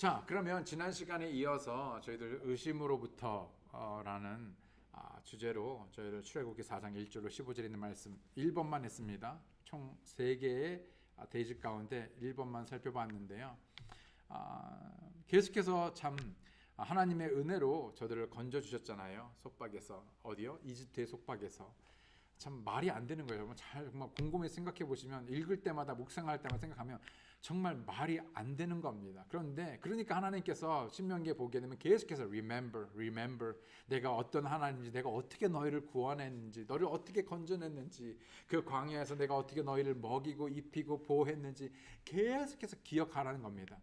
자, 그러면 지난 시간에 이어서 저희들 의심으로부터 라는 주제로 저희들 출애굽기 4장 1절로 15절 있는 말씀 1번만 했습니다. 총 3개의 대집 가운데 1번만 살펴봤는데요. 계속해서 참 하나님의 은혜로 저들을 건져주셨잖아요. 속박에서. 어디요? 이집트의 속박에서. 참 말이 안 되는 거예요. 정말 곰곰이 생각해 보시면, 읽을 때마다 묵상할 때마다 생각하면 정말 말이 안 되는 겁니다. 그러니까 하나님께서 신명기에 보게 되면 계속해서 remember 내가 어떤 하나님인지, 내가 어떻게 너희를 구원했는지, 너를 어떻게 건져냈는지, 그 광야에서 내가 어떻게 너희를 먹이고 입히고 보호했는지 계속해서 기억하라는 겁니다.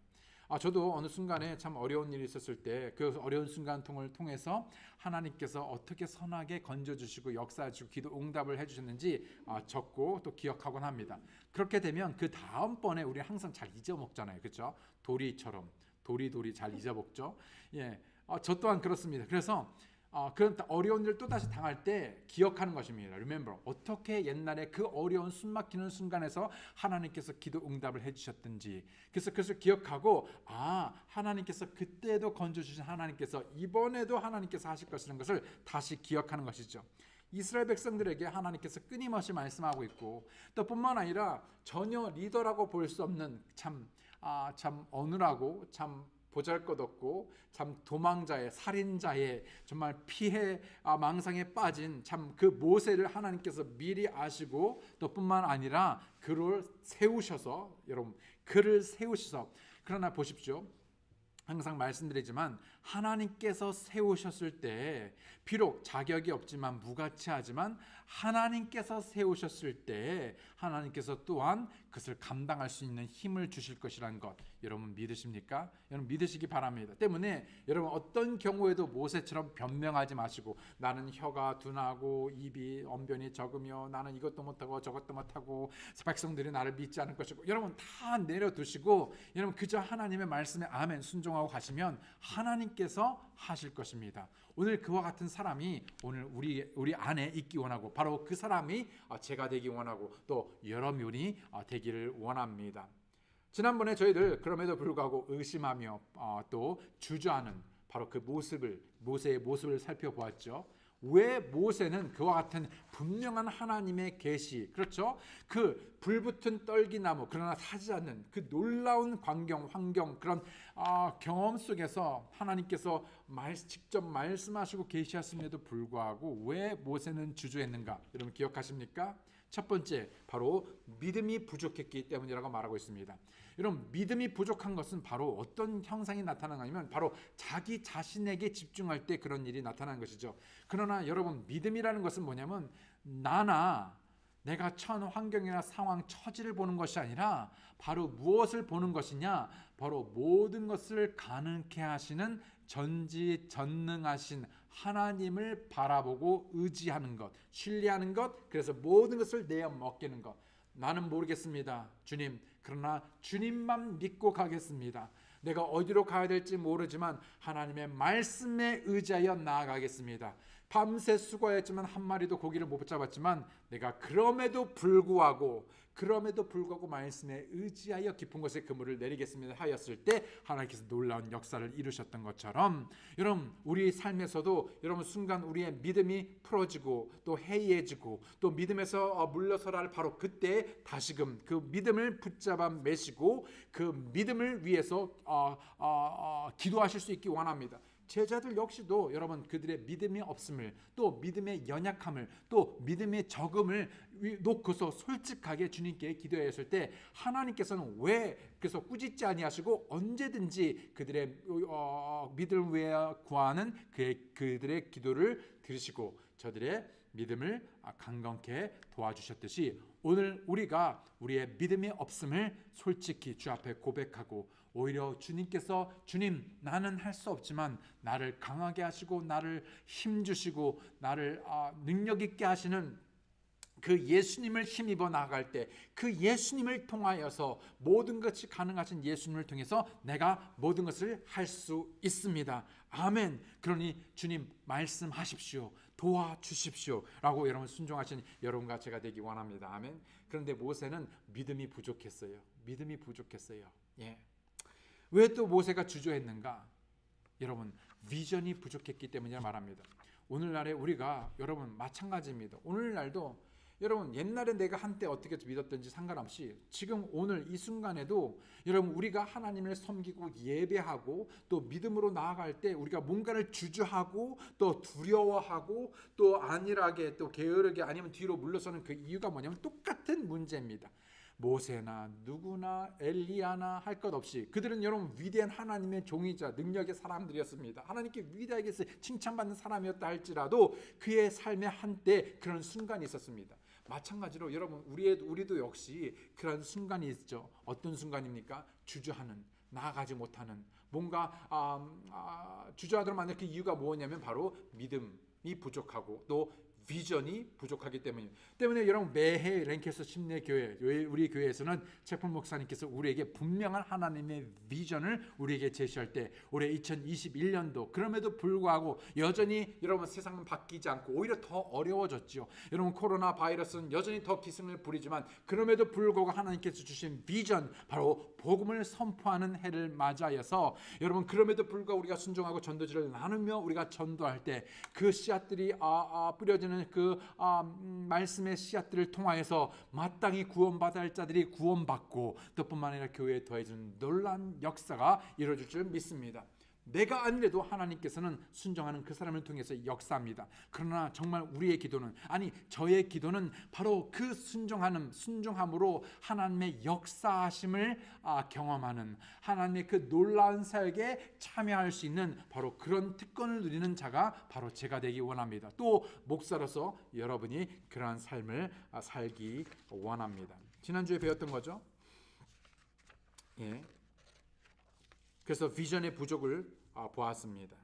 저도 어느 순간에 참 어려운 일이 있었을 때 그 어려운 순간통을 통해서 하나님께서 어떻게 선하게 건져주시고 역사해주시고 기도 응답을 해주셨는지 적고 또 기억하곤 합니다. 그렇게 되면 그 다음번에 우리 항상 잘 잊어먹잖아요. 그렇죠? 도리처럼 도리 잘 잊어먹죠. 예, 저 또한 그렇습니다. 그래서 그런 어려운 일을 또다시 당할 때 기억하는 것입니다. Remember, 어떻게 옛날에 그 어려운 숨막히는 순간에서 하나님께서 기도 응답을 해주셨든지, 그래서 그것을 기억하고 하나님께서 그때도 건져주신 하나님께서 이번에도 하나님께서 하실 것이라는 것을 다시 기억하는 것이죠. 이스라엘 백성들에게 하나님께서 끊임없이 말씀하고 있고, 또 뿐만 아니라 전혀 리더라고 볼 수 없는 참 어눌하고 참 보잘것없고 참 도망자의, 살인자의, 정말 피해 망상에 빠진 참 그 모세를 하나님께서 미리 아시고, 또 뿐만 아니라 그를 세우셔서, 여러분 그를 세우셔서, 그러나 보십시오, 항상 말씀드리지만 하나님께서 세우셨을 때 비록 자격이 없지만 무가치하지만 하나님께서 세우셨을 때 하나님께서 또한 그것을 감당할 수 있는 힘을 주실 것이라는 것, 여러분 믿으십니까? 여러분 믿으시기 바랍니다. 때문에 여러분 어떤 경우에도 모세처럼 변명하지 마시고, 나는 혀가 둔하고 입이 언변이 적으며 나는 이것도 못하고 저것도 못하고 백성들이 나를 믿지 않을 것이고, 여러분 다 내려두시고 여러분 그저 하나님의 말씀에 아멘 순종하고 가시면 하나님께서 하실 것입니다. 오늘 그와 같은 사람이 오늘 우리 안에 있기 원하고, 바로 그 사람이 제가 되기 원하고 또 여러분이 되기를 원합니다. 지난번에 저희들 그럼에도 불구하고 의심하며 또 주저하는 바로 그 모세의 모습을 살펴보았죠. 왜 모세는 그와 같은 분명한 하나님의 계시, 그렇죠? 그 불붙은 떨기나무, 그러나 타지 않는 그 놀라운 환경, 그런 경험 속에서 하나님께서 직접 말씀하시고 계시하심에도 불구하고 왜 모세는 주저했는가? 여러분 기억하십니까? 첫 번째, 바로 믿음이 부족했기 때문이라고 말하고 있습니다. 여러분, 믿음이 부족한 것은 바로 어떤 형상이 나타나냐면 바로 자기 자신에게 집중할 때 그런 일이 나타나는 것이죠. 그러나 여러분, 믿음이라는 것은 뭐냐면 내가 처한 환경이나 상황, 처지를 보는 것이 아니라 바로 무엇을 보는 것이냐? 바로 모든 것을 가능케 하시는 전지전능하신 하나님을 바라보고 의지하는 것, 신뢰하는 것, 그래서 모든 것을 내어 먹기는 것. 나는 모르겠습니다, 주님. 그러나 주님만 믿고 가겠습니다. 내가 어디로 가야 될지 모르지만 하나님의 말씀에 의지하여 나아가겠습니다. 밤새 수고했지만 한 마리도 고기를 못 잡았지만 내가 그럼에도 불구하고 말씀에 의지하여 깊은 곳에 그물을 내리겠습니다 하였을 때 하나님께서 놀라운 역사를 이루셨던 것처럼, 여러분 우리 삶에서도 여러분 순간 우리의 믿음이 풀어지고 또 해이해지고 또 믿음에서 물러서라 할 바로 그때 다시금 그 믿음을 붙잡아 매시고 그 믿음을 위해서 기도하실 수 있기 원합니다. 제자들 역시도 여러분 그들의 믿음이 없음을, 또 믿음의 연약함을, 또 믿음의 적음을 놓고서 솔직하게 주님께 기도했을 때 하나님께서는 왜 그래서 꾸짖지 아니하시고 언제든지 그들의 믿음을 위해 구하는 그들의 기도를 들으시고 저들의 믿음을 강건케 도와주셨듯이, 오늘 우리가 우리의 믿음이 없음을 솔직히 주 앞에 고백하고 오히려 주님께서, 주님 나는 할 수 없지만 나를 강하게 하시고 나를 힘주시고 나를 능력 있게 하시는 그 예수님을 힘입어 나아갈 때 그 예수님을 통하여서 모든 것이 가능하신 예수님을 통해서 내가 모든 것을 할 수 있습니다. 아멘. 그러니 주님 말씀하십시오. 도와주십시오 라고 여러분 순종하신 여러분과 제가 되기 원합니다. 아멘. 그런데 모세는 믿음이 부족했어요. 예. 왜 또 모세가 주저했는가? 여러분, 비전이 부족했기 때문이라 말합니다. 오늘날에 우리가 여러분 마찬가지입니다. 오늘날도 여러분 옛날에 내가 한때 어떻게 믿었든지 상관없이 지금 오늘 이 순간에도 여러분 우리가 하나님을 섬기고 예배하고 또 믿음으로 나아갈 때 우리가 뭔가를 주저하고 또 두려워하고 또 안일하게 또 게으르게 아니면 뒤로 물러서는 그 이유가 뭐냐면 똑같은 문제입니다. 모세나 누구나 엘리야나 할 것 없이 그들은 여러분 위대한 하나님의 종이자 능력의 사람들이었습니다. 하나님께 위대하게 칭찬받는 사람이었다 할지라도 그의 삶에 한때 그런 순간이 있었습니다. 마찬가지로 여러분 우리도 역시 그런 순간이 있죠. 어떤 순간입니까? 주저하는, 나아가지 못하는, 뭔가 주저하도록 만든 그 이유가 뭐냐면 바로 믿음이 부족하고 또 비전이 부족하기 때문에 여러분 매해 랭캐스터 침례교회 우리 교회에서는 채플 목사님께서 우리에게 분명한 하나님의 비전을 우리에게 제시할 때 올해 2021년도 그럼에도 불구하고 여전히 여러분 세상은 바뀌지 않고 오히려 더 어려워졌죠. 여러분 코로나 바이러스는 여전히 더 기승을 부리지만 그럼에도 불구하고 하나님께서 주신 비전 바로 복음을 선포하는 해를 맞아서 여러분 그럼에도 불구하고 우리가 순종하고 전도지를 나누며 우리가 전도할 때 그 씨앗들이 뿌려지는 그 말씀의 씨앗들을 통하여서 마땅히 구원받아야 할 자들이 구원받고 또 뿐만 아니라 교회에 더해지는 놀라운 역사가 이루어질 줄 믿습니다. 내가 아니래도 하나님께서는 순종하는 그 사람을 통해서 역사합니다. 그러나 정말 우리의 기도는 저의 기도는 바로 그 순종함으로 하나님의 역사하심을 경험하는 하나님의 그 놀라운 사역에 참여할 수 있는 바로 그런 특권을 누리는 자가 바로 제가 되기 원합니다. 또 목사로서 여러분이 그러한 삶을 살기 원합니다. 지난주에 배웠던 거죠. 예. 그래서 비전의 부족을 보았습니다.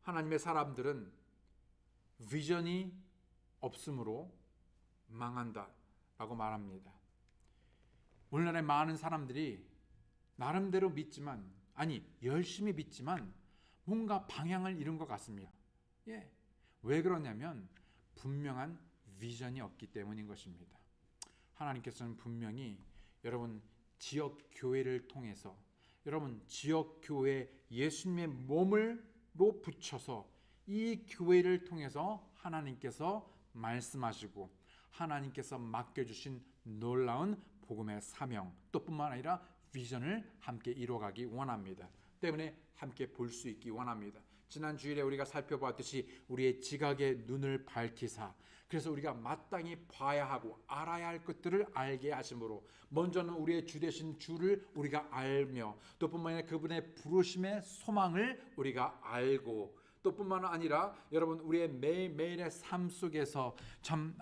하나님의 사람들은 비전이 없으므로 망한다라고 말합니다. 오늘날의 많은 사람들이 나름대로 믿지만 열심히 믿지만 뭔가 방향을 잃은 것 같습니다. 예. 왜 그러냐면 분명한 비전이 없기 때문인 것입니다. 하나님께서는 분명히 여러분 지역 교회를 통해서 여러분 지역 교회 예수님의 몸으로 붙여서 이 교회를 통해서 하나님께서 말씀하시고 하나님께서 맡겨주신 놀라운 복음의 사명 또 뿐만 아니라 비전을 함께 이루어가기 원합니다. 때문에 함께 볼 수 있기 원합니다. 지난 주일에 우리가 살펴보았듯이 우리의 지각의 눈을 밝히사 그래서 우리가 마땅히 봐야 하고 알아야 할 것들을 알게 하심으로 먼저는 우리의 주 되신 주를 우리가 알며 또 뿐만 아니라 그분의 부르심의 소망을 우리가 알고 또 뿐만 아니라 여러분 우리의 매일매일의 삶 속에서 참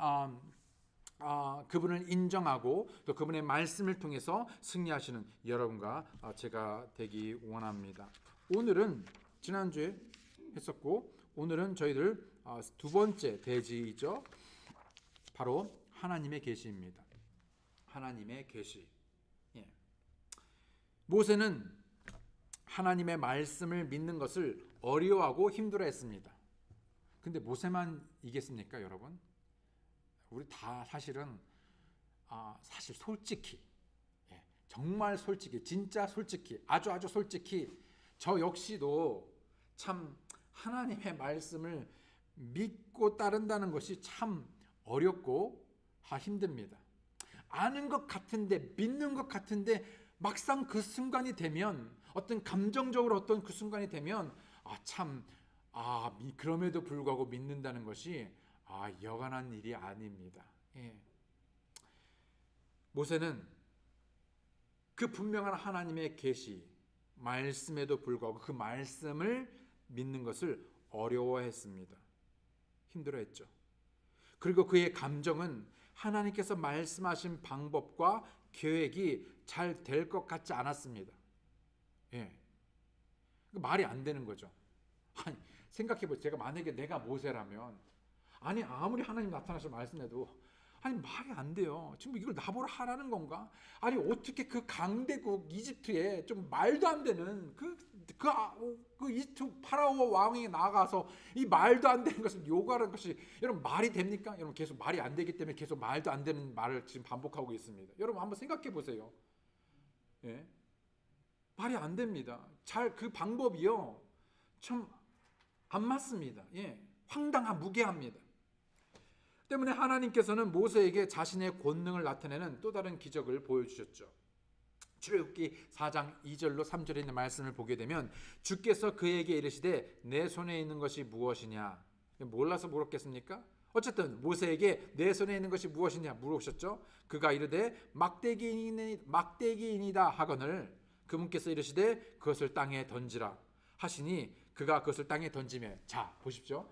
그분을 인정하고 또 그분의 말씀을 통해서 승리하시는 여러분과 제가 되기 원합니다. 오늘은 지난주에 했었고 오늘은 저희들 두 번째 대지이죠. 바로 하나님의 계시입니다. 하나님의 계시. 예. 모세는 하나님의 말씀을 믿는 것을 어려워하고 힘들어했습니다. 근데 모세만 이겠습니까, 여러분? 우리 다 사실은 사실 솔직히 정말 솔직히 진짜 솔직히 아주 솔직히 저 역시도 참 하나님의 말씀을 믿고 따른다는 것이 참 어렵고 힘듭니다. 아는 것 같은데 믿는 것 같은데 막상 그 순간이 되면 어떤 감정적으로 어떤 그 순간이 되면 그럼에도 불구하고 믿는다는 것이 여간한 일이 아닙니다. 예. 모세는 그 분명한 하나님의 계시 말씀에도 불구하고 그 말씀을 믿는 것을 어려워했습니다. 힘들어했죠. 그리고 그의 감정은 하나님께서 말씀하신 방법과 계획이 잘 될 것 같지 않았습니다. 예. 말이 안 되는 거죠. 생각해보세요. 제가 만약에 내가 모세라면 아무리 하나님 나타나서 말씀해도 말이 안 돼요. 지금 이걸 나보러 하라는 건가? 어떻게 그 강대국 이집트에 좀 말도 안 되는 그 이집트 파라오 왕이 나가서 이 말도 안 되는 것을 요구하는 것이 여러분 말이 됩니까? 여러분 계속 말이 안 되기 때문에 계속 말도 안 되는 말을 지금 반복하고 있습니다. 여러분 한번 생각해 보세요. 예? 말이 안 됩니다. 잘 그 방법이요. 참 안 맞습니다. 예. 황당한 무계합니다. 때문에 하나님께서는 모세에게 자신의 권능을 나타내는 또 다른 기적을 보여주셨죠. 출애굽기 4장 2절로 3절에 있는 말씀을 보게 되면 주께서 그에게 이르시되 내 손에 있는 것이 무엇이냐. 몰라서 물었겠습니까? 어쨌든 모세에게 내 손에 있는 것이 무엇이냐 물으셨죠. 그가 이르되 막대기이니다 하거늘 그분께서 이르시되 그것을 땅에 던지라 하시니 그가 그것을 땅에 던지며 자 보십시오.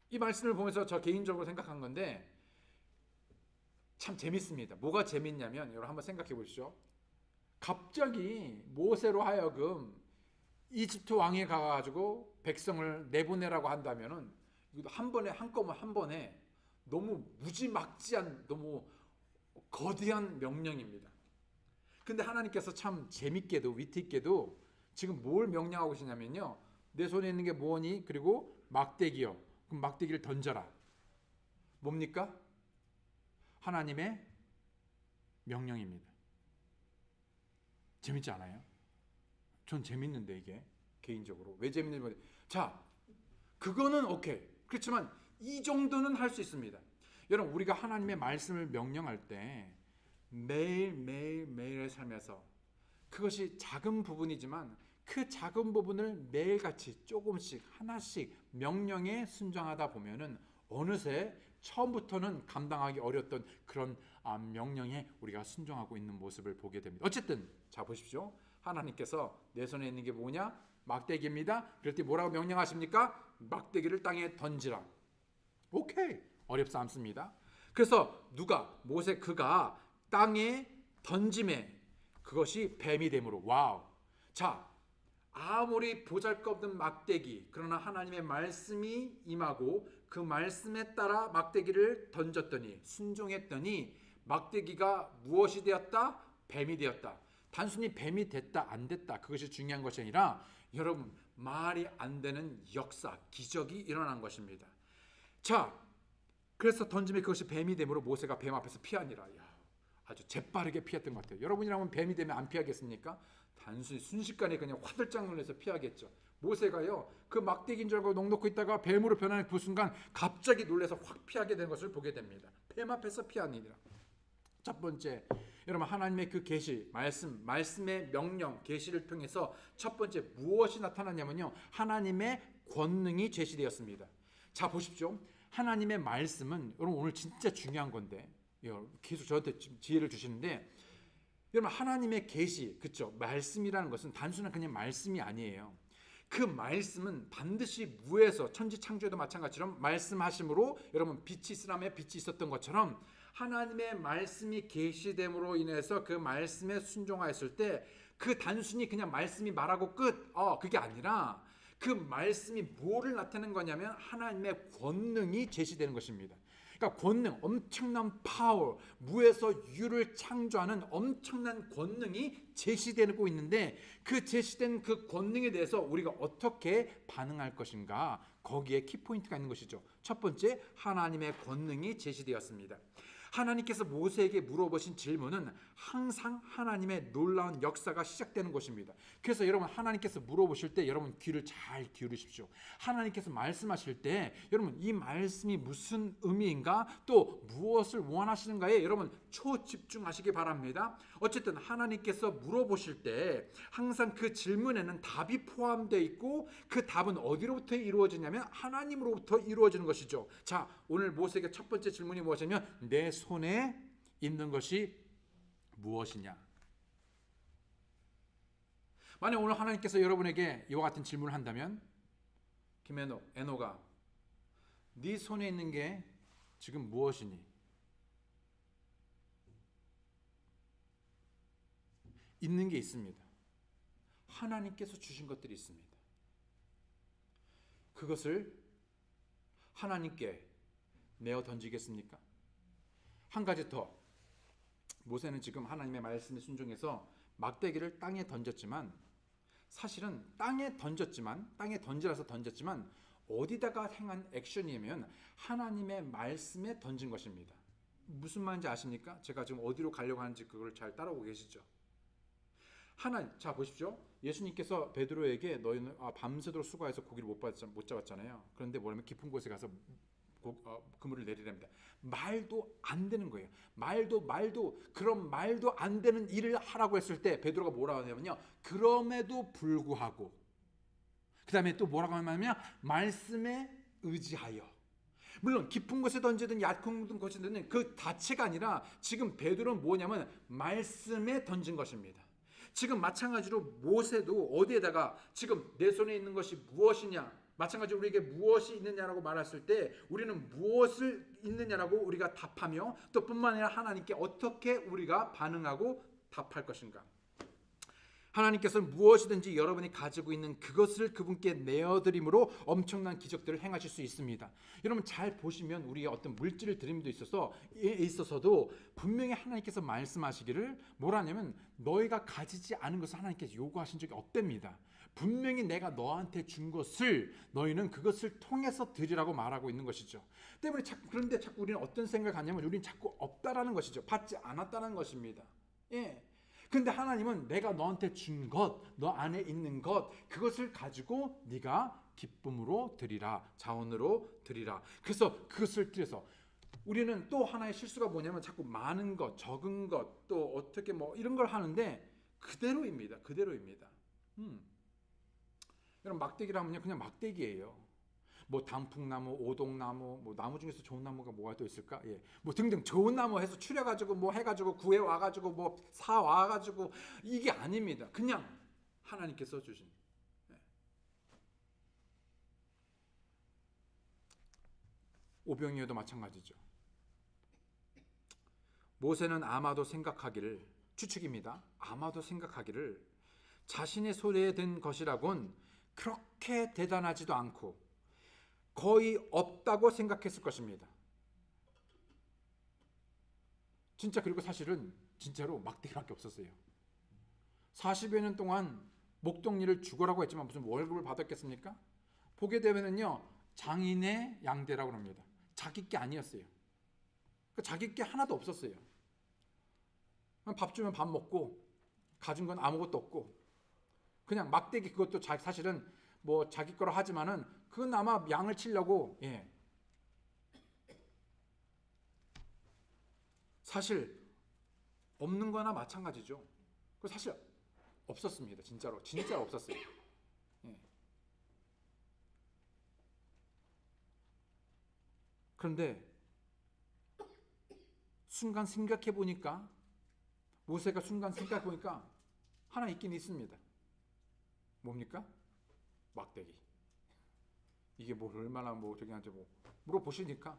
이 말씀을 보면서 저 개인적으로 생각한 건데 참 재밌습니다. 뭐가 재밌냐면 여러분 한번 생각해 보십시오. 갑자기 모세로 하여금 이집트 왕에 가가지고 백성을 내보내라고 한다면은 이거 한 번에 한 번에 너무 무지막지한 너무 거대한 명령입니다. 근데 하나님께서 참 재밌게도 위트 있게도 지금 뭘 명령하고 계시냐면요. 내 손에 있는 게 뭐니? 그리고 막대기요. 그럼 막대기를 던져라. 뭡니까? 하나님의 명령입니다. 재밌지 않아요? 전 재밌는데 이게 개인적으로 왜 재밌는지 자 그거는 오케이. 그렇지만 이 정도는 할 수 있습니다. 여러분 우리가 하나님의 말씀을 명령할 때 매일의 삶에서 그것이 작은 부분이지만 그 작은 부분을 매일같이 조금씩 하나씩 명령에 순종하다 보면은 어느새 처음부터는 감당하기 어려웠던 그런 명령에 우리가 순종하고 있는 모습을 보게 됩니다. 어쨌든 자 보십시오. 하나님께서 내 손에 있는 게 뭐냐? 막대기입니다. 그럴 때 뭐라고 명령하십니까? 막대기를 땅에 던지라. 오케이. 어렵지 않습니다. 그래서 모세 그가 땅에 던짐에 그것이 뱀이 되므로 와우. 자 아무리 보잘것없는 막대기 그러나 하나님의 말씀이 임하고 그 말씀에 따라 막대기를 던졌더니 순종했더니 막대기가 무엇이 되었다? 뱀이 되었다. 단순히 뱀이 됐다 안 됐다 그것이 중요한 것이 아니라 여러분 말이 안 되는 역사 기적이 일어난 것입니다. 자 그래서 던짐에 그것이 뱀이 되므로 모세가 뱀 앞에서 피하니라. 아주 재빠르게 피했던 것 같아요. 여러분이라면 뱀이 되면 안 피하겠습니까? 단순히 순식간에 그냥 화들짝 놀라서 피하겠죠. 모세가요 그 막대기인 줄 알고 넋놓고 있다가 뱀으로 변하는 그 순간 갑자기 놀라서 확 피하게 된 것을 보게 됩니다. 뱀 앞에서 피하니라. 첫 번째 여러분 하나님의 그 계시 말씀의 명령 계시를 통해서 첫 번째 무엇이 나타났냐면요 하나님의 권능이 제시되었습니다. 자 보십시오. 하나님의 말씀은 여러분 오늘 진짜 중요한 건데 계속 저한테 지혜를 주시는데 여러분 하나님의 계시 그쵸 말씀이라는 것은 단순한 그냥 말씀이 아니에요. 그 말씀은 반드시 무에서 천지 창조에도 마찬가지처럼 말씀하심으로 여러분 빛이 있으라며 빛이 있었던 것처럼 하나님의 말씀이 계시됨으로 인해서 그 말씀에 순종하였을 때 그 단순히 그냥 말씀이 말하고 끝 그게 아니라 그 말씀이 뭐를 나타내는 거냐면 하나님의 권능이 제시되는 것입니다. 그러니까 권능, 엄청난 파워, 무에서 유를 창조하는 엄청난 권능이 제시되고 있는데 그 제시된 그 권능에 대해서 우리가 어떻게 반응할 것인가 거기에 키포인트가 있는 것이죠. 첫 번째 하나님의 권능이 제시되었습니다. 하나님께서 모세에게 물어보신 질문은 항상 하나님의 놀라운 역사가 시작되는 것입니다. 그래서 여러분 하나님께서 물어보실 때 여러분 귀를 잘 기울이십시오. 하나님께서 말씀하실 때 여러분 이 말씀이 무슨 의미인가 또 무엇을 원하시는가에 여러분 초집중하시기 바랍니다. 어쨌든 하나님께서 물어보실 때 항상 그 질문에는 답이 포함되어 있고 그 답은 어디로부터 이루어지냐면 하나님으로부터 이루어지는 것이죠. 자 오늘 모세에게 첫 번째 질문이 무엇이냐면 내 손에 있는 것이 무엇이냐. 만약 오늘 하나님께서 여러분에게 이와 같은 질문을 한다면 에노가 네 손에 있는 게 지금 무엇이니? 있는 게 있습니다. 하나님께서 주신 것들이 있습니다. 그것을 하나님께 내어 던지겠습니까? 한 가지 더. 모세는 지금 하나님의 말씀에 순종해서 막대기를 땅에 던졌지만 사실은 땅에 던지라서 던졌지만 어디다가 행한 액션이면 하나님의 말씀에 던진 것입니다. 무슨 말인지 아십니까? 제가 지금 어디로 가려고 하는지 그걸 잘 따라오고 계시죠? 하나님, 자 보십시오. 예수님께서 베드로에게 너희는 밤새도록 수고해서 고기를 못 잡았잖아요. 그런데 뭐냐면 깊은 곳에 가서 그물을 내리랍니다. 말도 안 되는 거예요. 말도 그런 말도 안 되는 일을 하라고 했을 때 베드로가 뭐라고 하냐면요. 그럼에도 불구하고 그 다음에 또 뭐라고 하냐면 말씀에 의지하여. 물론 깊은 곳에 던지든 얕은 곳에 던지든 그 자체가 아니라 지금 베드로는 뭐냐면 말씀에 던진 것입니다. 지금 마찬가지로 모세도 어디에다가 지금 내 손에 있는 것이 무엇이냐, 마찬가지로 우리에게 무엇이 있느냐라고 말했을 때 우리는 무엇을 있느냐라고 우리가 답하며 또 뿐만 아니라 하나님께 어떻게 우리가 반응하고 답할 것인가. 하나님께서는 무엇이든지 여러분이 가지고 있는 그것을 그분께 내어드림으로 엄청난 기적들을 행하실 수 있습니다. 여러분 잘 보시면 우리의 어떤 물질을 드림도 있어서도 분명히 하나님께서 말씀하시기를 뭐라냐면 너희가 가지지 않은 것을 하나님께서 요구하신 적이 없답니다. 분명히 내가 너한테 준 것을 너희는 그것을 통해서 드리라고 말하고 있는 것이죠. 때문에 그런데 자꾸 우리는 어떤 생각을 하냐면 우리는 자꾸 없다라는 것이죠. 받지 않았다는 것입니다. 예. 근데 하나님은 내가 너한테 준 것, 너 안에 있는 것, 그것을 가지고 네가 기쁨으로 드리라, 자원으로 드리라. 그래서 그것을 드려서 우리는 또 하나의 실수가 뭐냐면 자꾸 많은 것, 적은 것, 또 어떻게 뭐 이런 걸 하는데 그대로입니다. 그대로입니다. 여러분 막대기라면요 그냥 막대기예요. 뭐 단풍나무, 오동나무, 뭐 나무 중에서 좋은 나무가 뭐가 또 있을까? 예, 뭐 등등 좋은 나무 해서 추려가지고 뭐 해가지고 구해 와가지고 뭐 사 와가지고 이게 아닙니다. 그냥 하나님께서 주신. 예. 오병이어도 마찬가지죠. 모세는 아마도 생각하기를 추측입니다. 아마도 생각하기를 자신의 손에 든 것이라곤 그렇게 대단하지도 않고 거의 없다고 생각했을 것입니다. 진짜 그리고 사실은 진짜로 막대기밖에 없었어요. 40여 년 동안 목동리를 죽으라고 했지만 무슨 월급을 받았겠습니까? 보게 되면요 장인의 양대라고 합니다. 자기 게 아니었어요. 자기 게 하나도 없었어요. 밥 주면 밥 먹고 가진 건 아무것도 없고 그냥 막대기 그것도 사실은 뭐 자기 거라 하지만은 그건 아마 양을 치려고 사실 없는 거나 마찬가지죠. 그 사실 없었습니다. 진짜로 없었어요. 그런데 순간 생각해 보니까 모세가 순간 생각해 보니까 하나 있긴 있습니다. 뭡니까? 막대기. 이게 뭐 얼마나 뭐 저기한테 뭐 물어보시니까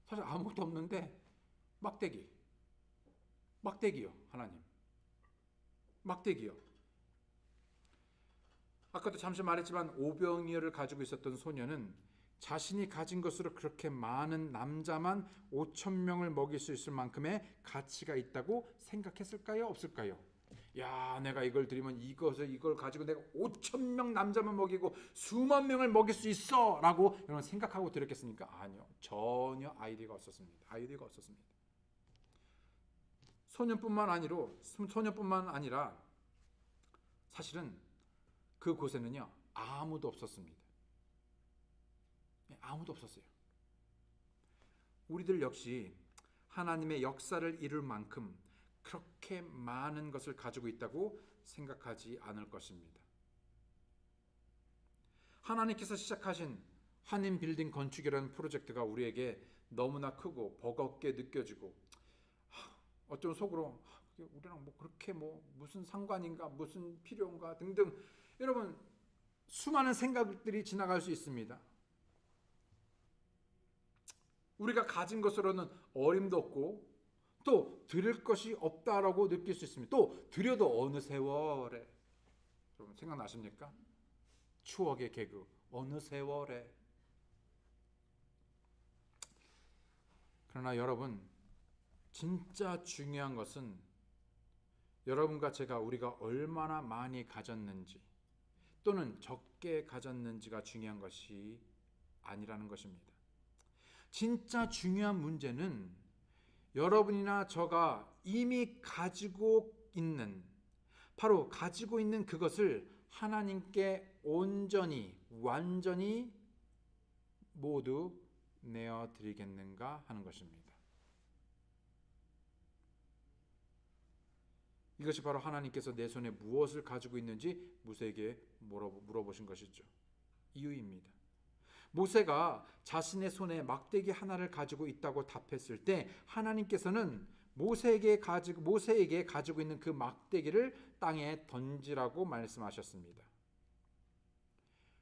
사실 아무것도 없는데 막대기요 하나님. 막대기요. 아까도 잠시 말했지만 오병이어를 가지고 있었던 소녀는 자신이 가진 것으로 그렇게 많은 남자만 5,000명을 먹일 수 있을 만큼의 가치가 있다고 생각했을까요? 없을까요? 야, 내가 이걸 드리면 이걸 가지고 내가 5,000명 남자만 먹이고 수만 명을 먹일 수 있어 라고 여러분 생각하고 드렸겠습니까? 아니요. 전혀 아이디어가 없었습니다. 소년뿐만 아니라 사실은 그곳에는요 아무도 없었습니다. 아무도 없었어요. 우리들 역시 하나님의 역사를 이룰 만큼 그렇게 많은 것을 가지고 있다고 생각하지 않을 것입니다. 하나님께서 시작하신 한인 빌딩 건축이라는 프로젝트가 우리에게 너무나 크고 버겁게 느껴지고 어쩌면 속으로 우리랑 뭐 그렇게 뭐 무슨 상관인가 무슨 필요인가 등등 여러분 수많은 생각들이 지나갈 수 있습니다. 우리가 가진 것으로는 어림도 없고 또 드릴 것이 없다라고 느낄 수 있습니다. 또 드려도 어느 세월에 여러분 생각나십니까? 추억의 개그 어느 세월에. 그러나 여러분 진짜 중요한 것은 여러분과 제가 우리가 얼마나 많이 가졌는지 또는 적게 가졌는지가 중요한 것이 아니라는 것입니다. 진짜 중요한 문제는 여러분이나 저가 이미 가지고 있는, 바로 가지고 있는 그것을 하나님께 온전히 완전히 모두 내어드리겠는가 하는 것입니다. 이것이 바로 하나님께서 내 손에 무엇을 가지고 있는지 모세에게 물어보신 것이죠. 이유입니다. 모세가 자신의 손에 막대기 하나를 가지고 있다고 답했을 때 하나님께서는 모세에게 가지고 있는 그 막대기를 땅에 던지라고 말씀하셨습니다.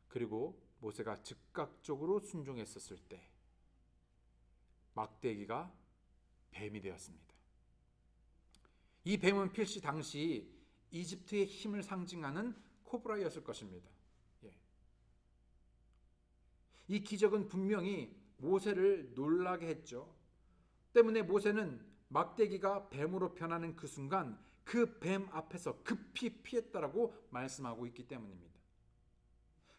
그리고 모세가 즉각적으로 순종했었을 때 막대기가 뱀이 되었습니다. 이 뱀은 필시 당시 이집트의 힘을 상징하는 코브라였을 것입니다. 이 기적은 분명히 모세를 놀라게 했죠. 때문에 모세는 막대기가 뱀으로 변하는 그 순간 그 뱀 앞에서 급히 피했다라고 말씀하고 있기 때문입니다.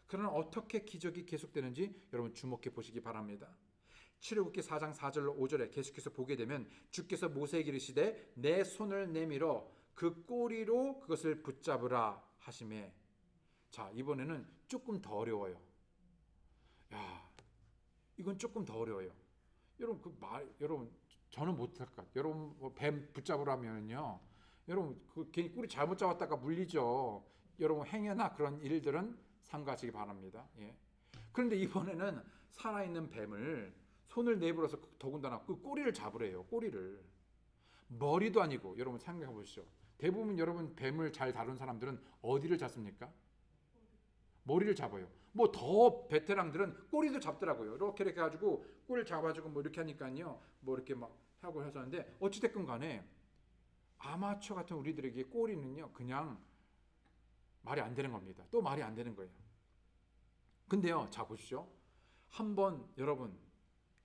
그러나 어떻게 기적이 계속되는지 여러분 주목해 보시기 바랍니다. 출애굽기 4장 4절로 5절에 계속해서 보게 되면 주께서 모세에게 이르시되 내 손을 내밀어 그 꼬리로 그것을 붙잡으라 하시매. 자, 이번에는 조금 더 어려워요. 이건 조금 더 어려워요. 여러분 저는 못할 것 같아요. 여러분 뱀 붙잡으라면요. 여러분 괜히 꼬리 잘못 잡았다가 물리죠. 여러분 행여나 그런 일들은 삼가시기 바랍니다. 그런데 이번에는 살아있는 뱀을 손을 내밀어서 더군다나 그 꼬리를 잡으래요. 꼬리를. 머리도 아니고 여러분 생각해 보시죠. 대부분 여러분 뱀을 잘 다룬 사람들은 어디를 잡습니까? 머리를 잡아요. 뭐 더 베테랑들은 꼬리도 잡더라고요. 이렇게 해가지고 꼬리를 잡아주고 뭐 이렇게 하니까요. 뭐 이렇게 막 하고 해서 하는데 어찌됐건 간에 아마추어 같은 우리들에게 꼬리는요 그냥 말이 안 되는 겁니다. 또 말이 안 되는 거예요. 근데요, 자 보시죠. 한번 여러분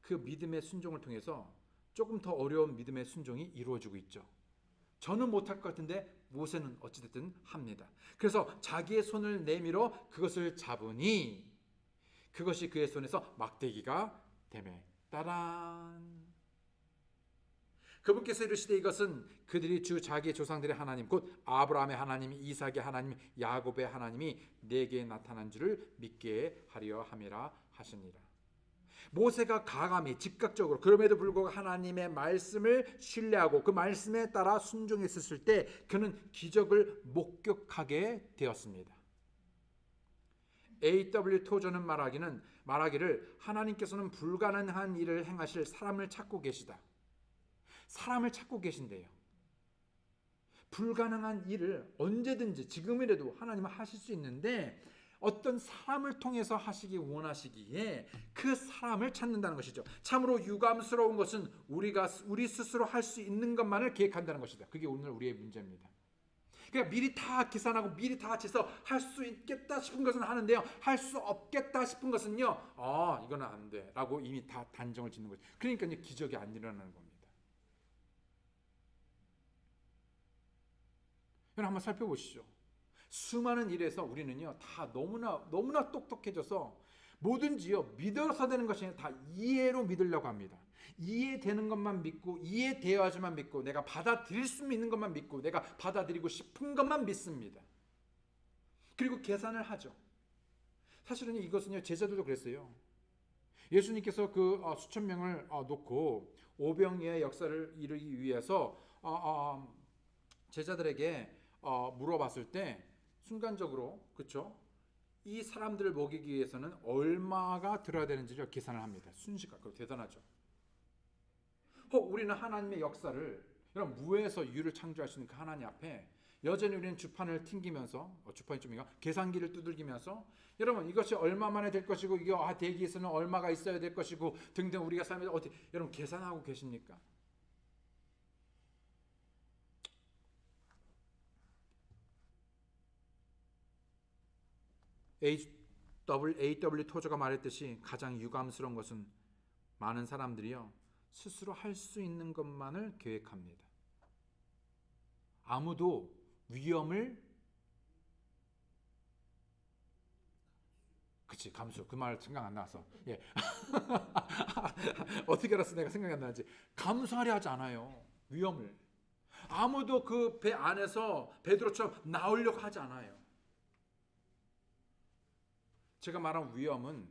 그 믿음의 순종을 통해서 조금 더 어려운 믿음의 순종이 이루어지고 있죠. 저는 못할 것 같은데 모세는 어찌됐든 합니다. 그래서 자기의 손을 내밀어 그것을 잡으니 그것이 그의 손에서 막대기가 되매. 따란. 그분께서 이르시되 이것은 그들이 주 자기의 조상들의 하나님 곧 아브라함의 하나님, 이삭의 하나님, 야곱의 하나님이 내게 나타난 줄을 믿게 하려 함이라 하시니라. 모세가 가감히 즉각적으로 그럼에도 불구하고 하나님의 말씀을 신뢰하고 그 말씀에 따라 순종했을 때 그는 기적을 목격하게 되었습니다. A.W. 토저는 말하기를 하나님께서는 불가능한 일을 행하실 사람을 찾고 계시다. 사람을 찾고 계신대요. 불가능한 일을 언제든지 지금이라도 하나님은 하실 수 있는데 어떤 사람을 통해서 하시기 원하시기에 그 사람을 찾는다는 것이죠. 참으로 유감스러운 것은 우리 스스로 할 수 있는 것만을 계획한다는 것이다. 그게 오늘 우리의 문제입니다. 그러니까 미리 다 계산하고 미리 다 해서 할 수 있겠다 싶은 것은 하는데요. 할 수 없겠다 싶은 것은요. 이거는 안 돼 라고 이미 다 단정을 짓는 거죠. 그러니까 기적이 안 일어나는 겁니다. 여러분 한번 살펴보시죠. 수많은 일에서 우리는요 다 너무나 똑똑해져서 뭐든지요 믿어서 되는 것이 아니라 다 이해로 믿으려고 합니다. 이해되는 것만 믿고 이해되어야지만 믿고 내가 받아들일 수 있는 것만 믿고 내가 받아들이고 싶은 것만 믿습니다. 그리고 계산을 하죠. 사실은 이것은요 제자들도 그랬어요. 예수님께서 그 수천 명을 놓고 오병이어의 역사를 이루기 위해서 제자들에게 물어봤을 때 순간적으로 그렇죠? 이 사람들을 먹이기 위해서는 얼마가 들어야 되는지를 계산을 합니다. 순식간으로 대단하죠. 우리는 하나님의 역사를 여러분 무에서 유를 창조할 수 있는 그 하나님 앞에 여전히 우리는 주판을 튕기면서 주판이 좀인가 계산기를 두들기면서 여러분 이것이 얼마 만에 될 것이고 이거 되기 위해서는 얼마가 있어야 될 것이고 등등 우리가 삶에서 어떻게 여러분 계산하고 계십니까? A.W. 토저가 말했듯이 가장 유감스러운 것은 많은 사람들이요 스스로 할 수 있는 것만을 계획합니다. 아무도 위험을 그치, 감수. 그 말 생각 안 나서. 예. 어떻게 알았어? 내가 생각이 안 나는지. 감수하려 하지 않아요. 위험을. 아무도 그 배 안에서 베드로처럼 나오려고 하지 않아요. 제가 말한 위험은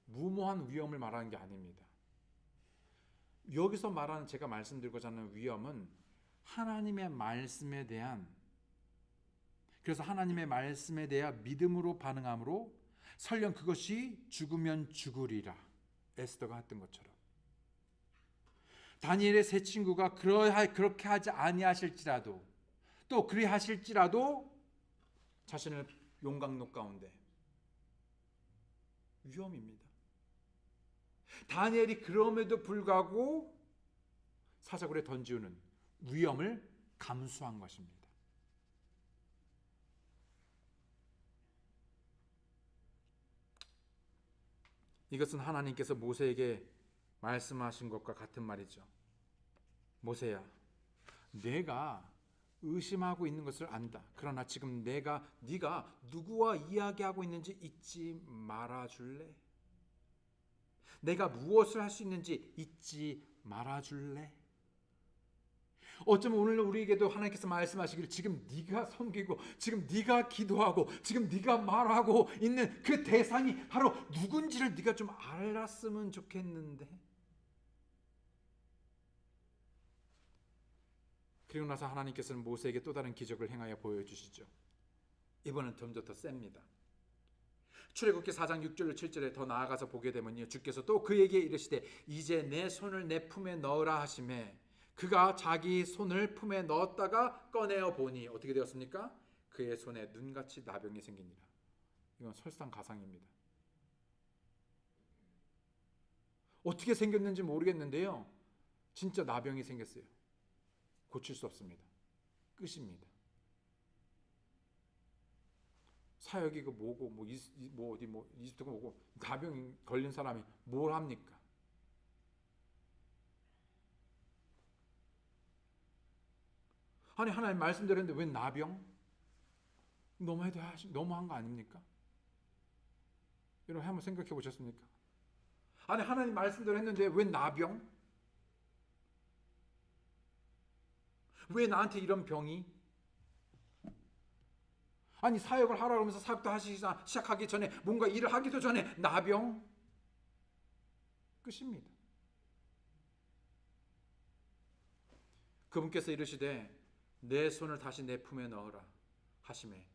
무모한 위험을 말하는 게 아닙니다. 여기서 말하는 제가 말씀드리고자 하는 위험은 하나님의 말씀에 대한, 그래서 하나님의 말씀에 대한 믿음으로 반응함으로 설령 그것이 죽으면 죽으리라, 에스더가 했던 것처럼. 다니엘의 세 친구가 그렇게 하지 아니하실지라도, 또 그리하실지라도 자신을 용광로 가운데, 위험입니다. 다니엘이 그럼에도 불구하고 사자굴에 던지우는 위험을 감수한 것입니다. 이것은 하나님께서 모세에게 말씀하신 것과 같은 말이죠. 모세야, 내가 의심하고 있는 것을 안다. 그러나 지금 네가 누구와 이야기하고 있는지 잊지 말아줄래? 내가 무엇을 할 수 있는지 잊지 말아줄래? 어쩌면 오늘 우리에게도 하나님께서 말씀하시기를 지금 네가 섬기고 지금 네가 기도하고 지금 네가 말하고 있는 그 대상이 바로 누군지를 네가 좀 알았으면 좋겠는데. 그리고 나서 하나님께서는 모세에게 또 다른 기적을 행하여 보여주시죠. 이번은 좀 더 셉니다. 출애굽기 4장 6절로 7절에 더 나아가서 보게 되면요, 주께서 또 그에게 이르시되 이제 내 손을 내 품에 넣으라 하시매 그가 자기 손을 품에 넣었다가 꺼내어 보니 어떻게 되었습니까? 그의 손에 눈같이 나병이 생기니라. 이건 설상가상입니다. 어떻게 생겼는지 모르겠는데요, 진짜 나병이 생겼어요. 고칠 수 없습니다. 끝입니다. 사역이 그 뭐고 어디 이집트가 뭐고 나병 걸린 사람이 뭘 합니까? 아니 하나님 말씀드렸는데 왜 나병? 너무한 거 아닙니까? 여러분 한번 생각해 보셨습니까? 아니 하나님 말씀대로 했는데 왜 나병? 왜 나한테 이런 병이? 아니 사역을 하라 그러면서 사역도 시작하기 전에 뭔가 일을 하기도 전에 나병? 끝입니다. 그분께서 이르시되 내 손을 다시 내 품에 넣으라 하시매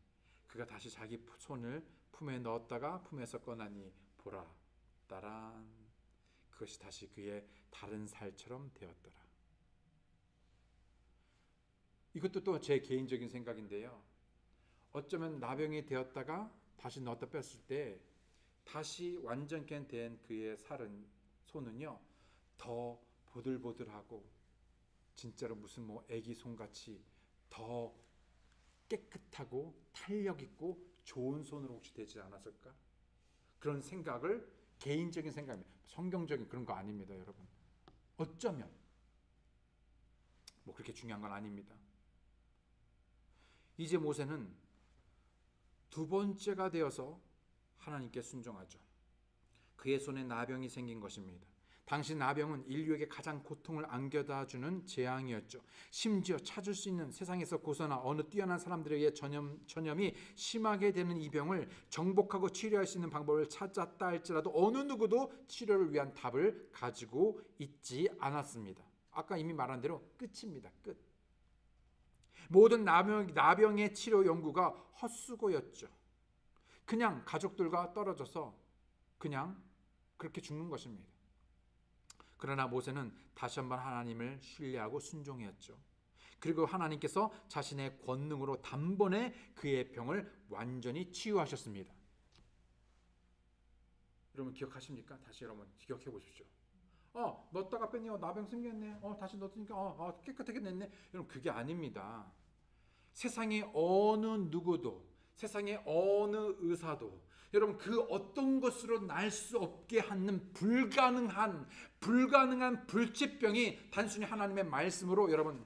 그가 다시 자기 손을 품에 넣었다가 품에서 꺼나니 보라 따란 그것이 다시 그의 다른 살처럼 되었더라. 이것도 또 제 개인적인 생각인데요, 어쩌면 나병이 되었다가 다시 넣었다 뺐을 때 다시 완전케 된 그의 손은요 더 보들보들하고 진짜로 무슨 애기 손같이 더 깨끗하고 탄력 있고 좋은 손으로 혹시 되지 않았을까? 그런 생각을, 개인적인 생각입니다. 성경적인 그런 거 아닙니다, 여러분. 어쩌면 그렇게 중요한 건 아닙니다. 이제 모세는 두 번째가 되어서 하나님께 순종하죠. 그의 손에 나병이 생긴 것입니다. 당시 나병은 인류에게 가장 고통을 안겨다 주는 재앙이었죠. 심지어 찾을 수 있는 세상에서 고서나 어느 뛰어난 사람들에게 전염이 심하게 되는 이 병을 정복하고 치료할 수 있는 방법을 찾았다 할지라도 어느 누구도 치료를 위한 답을 가지고 있지 않았습니다. 아까 이미 말한 대로 끝입니다. 끝. 모든 나병의 치료 연구가 헛수고였죠. 그냥 가족들과 떨어져서 그냥 그렇게 죽는 것입니다. 그러나 모세는 다시 한번 하나님을 신뢰하고 순종했죠. 그리고 하나님께서 자신의 권능으로 단번에 그의 병을 완전히 치유하셨습니다. 여러분 기억하십니까? 다시 여러분 기억해 보십시오. 넣었다가 뺐니? 나병 생겼네. 다시 넣었으니까 깨끗하게 됐네. 여러분 그게 아닙니다. 세상의 어느 누구도, 세상의 어느 의사도 여러분 그 어떤 것으로 날 수 없게 하는 불가능한 불치병이 단순히 하나님의 말씀으로 여러분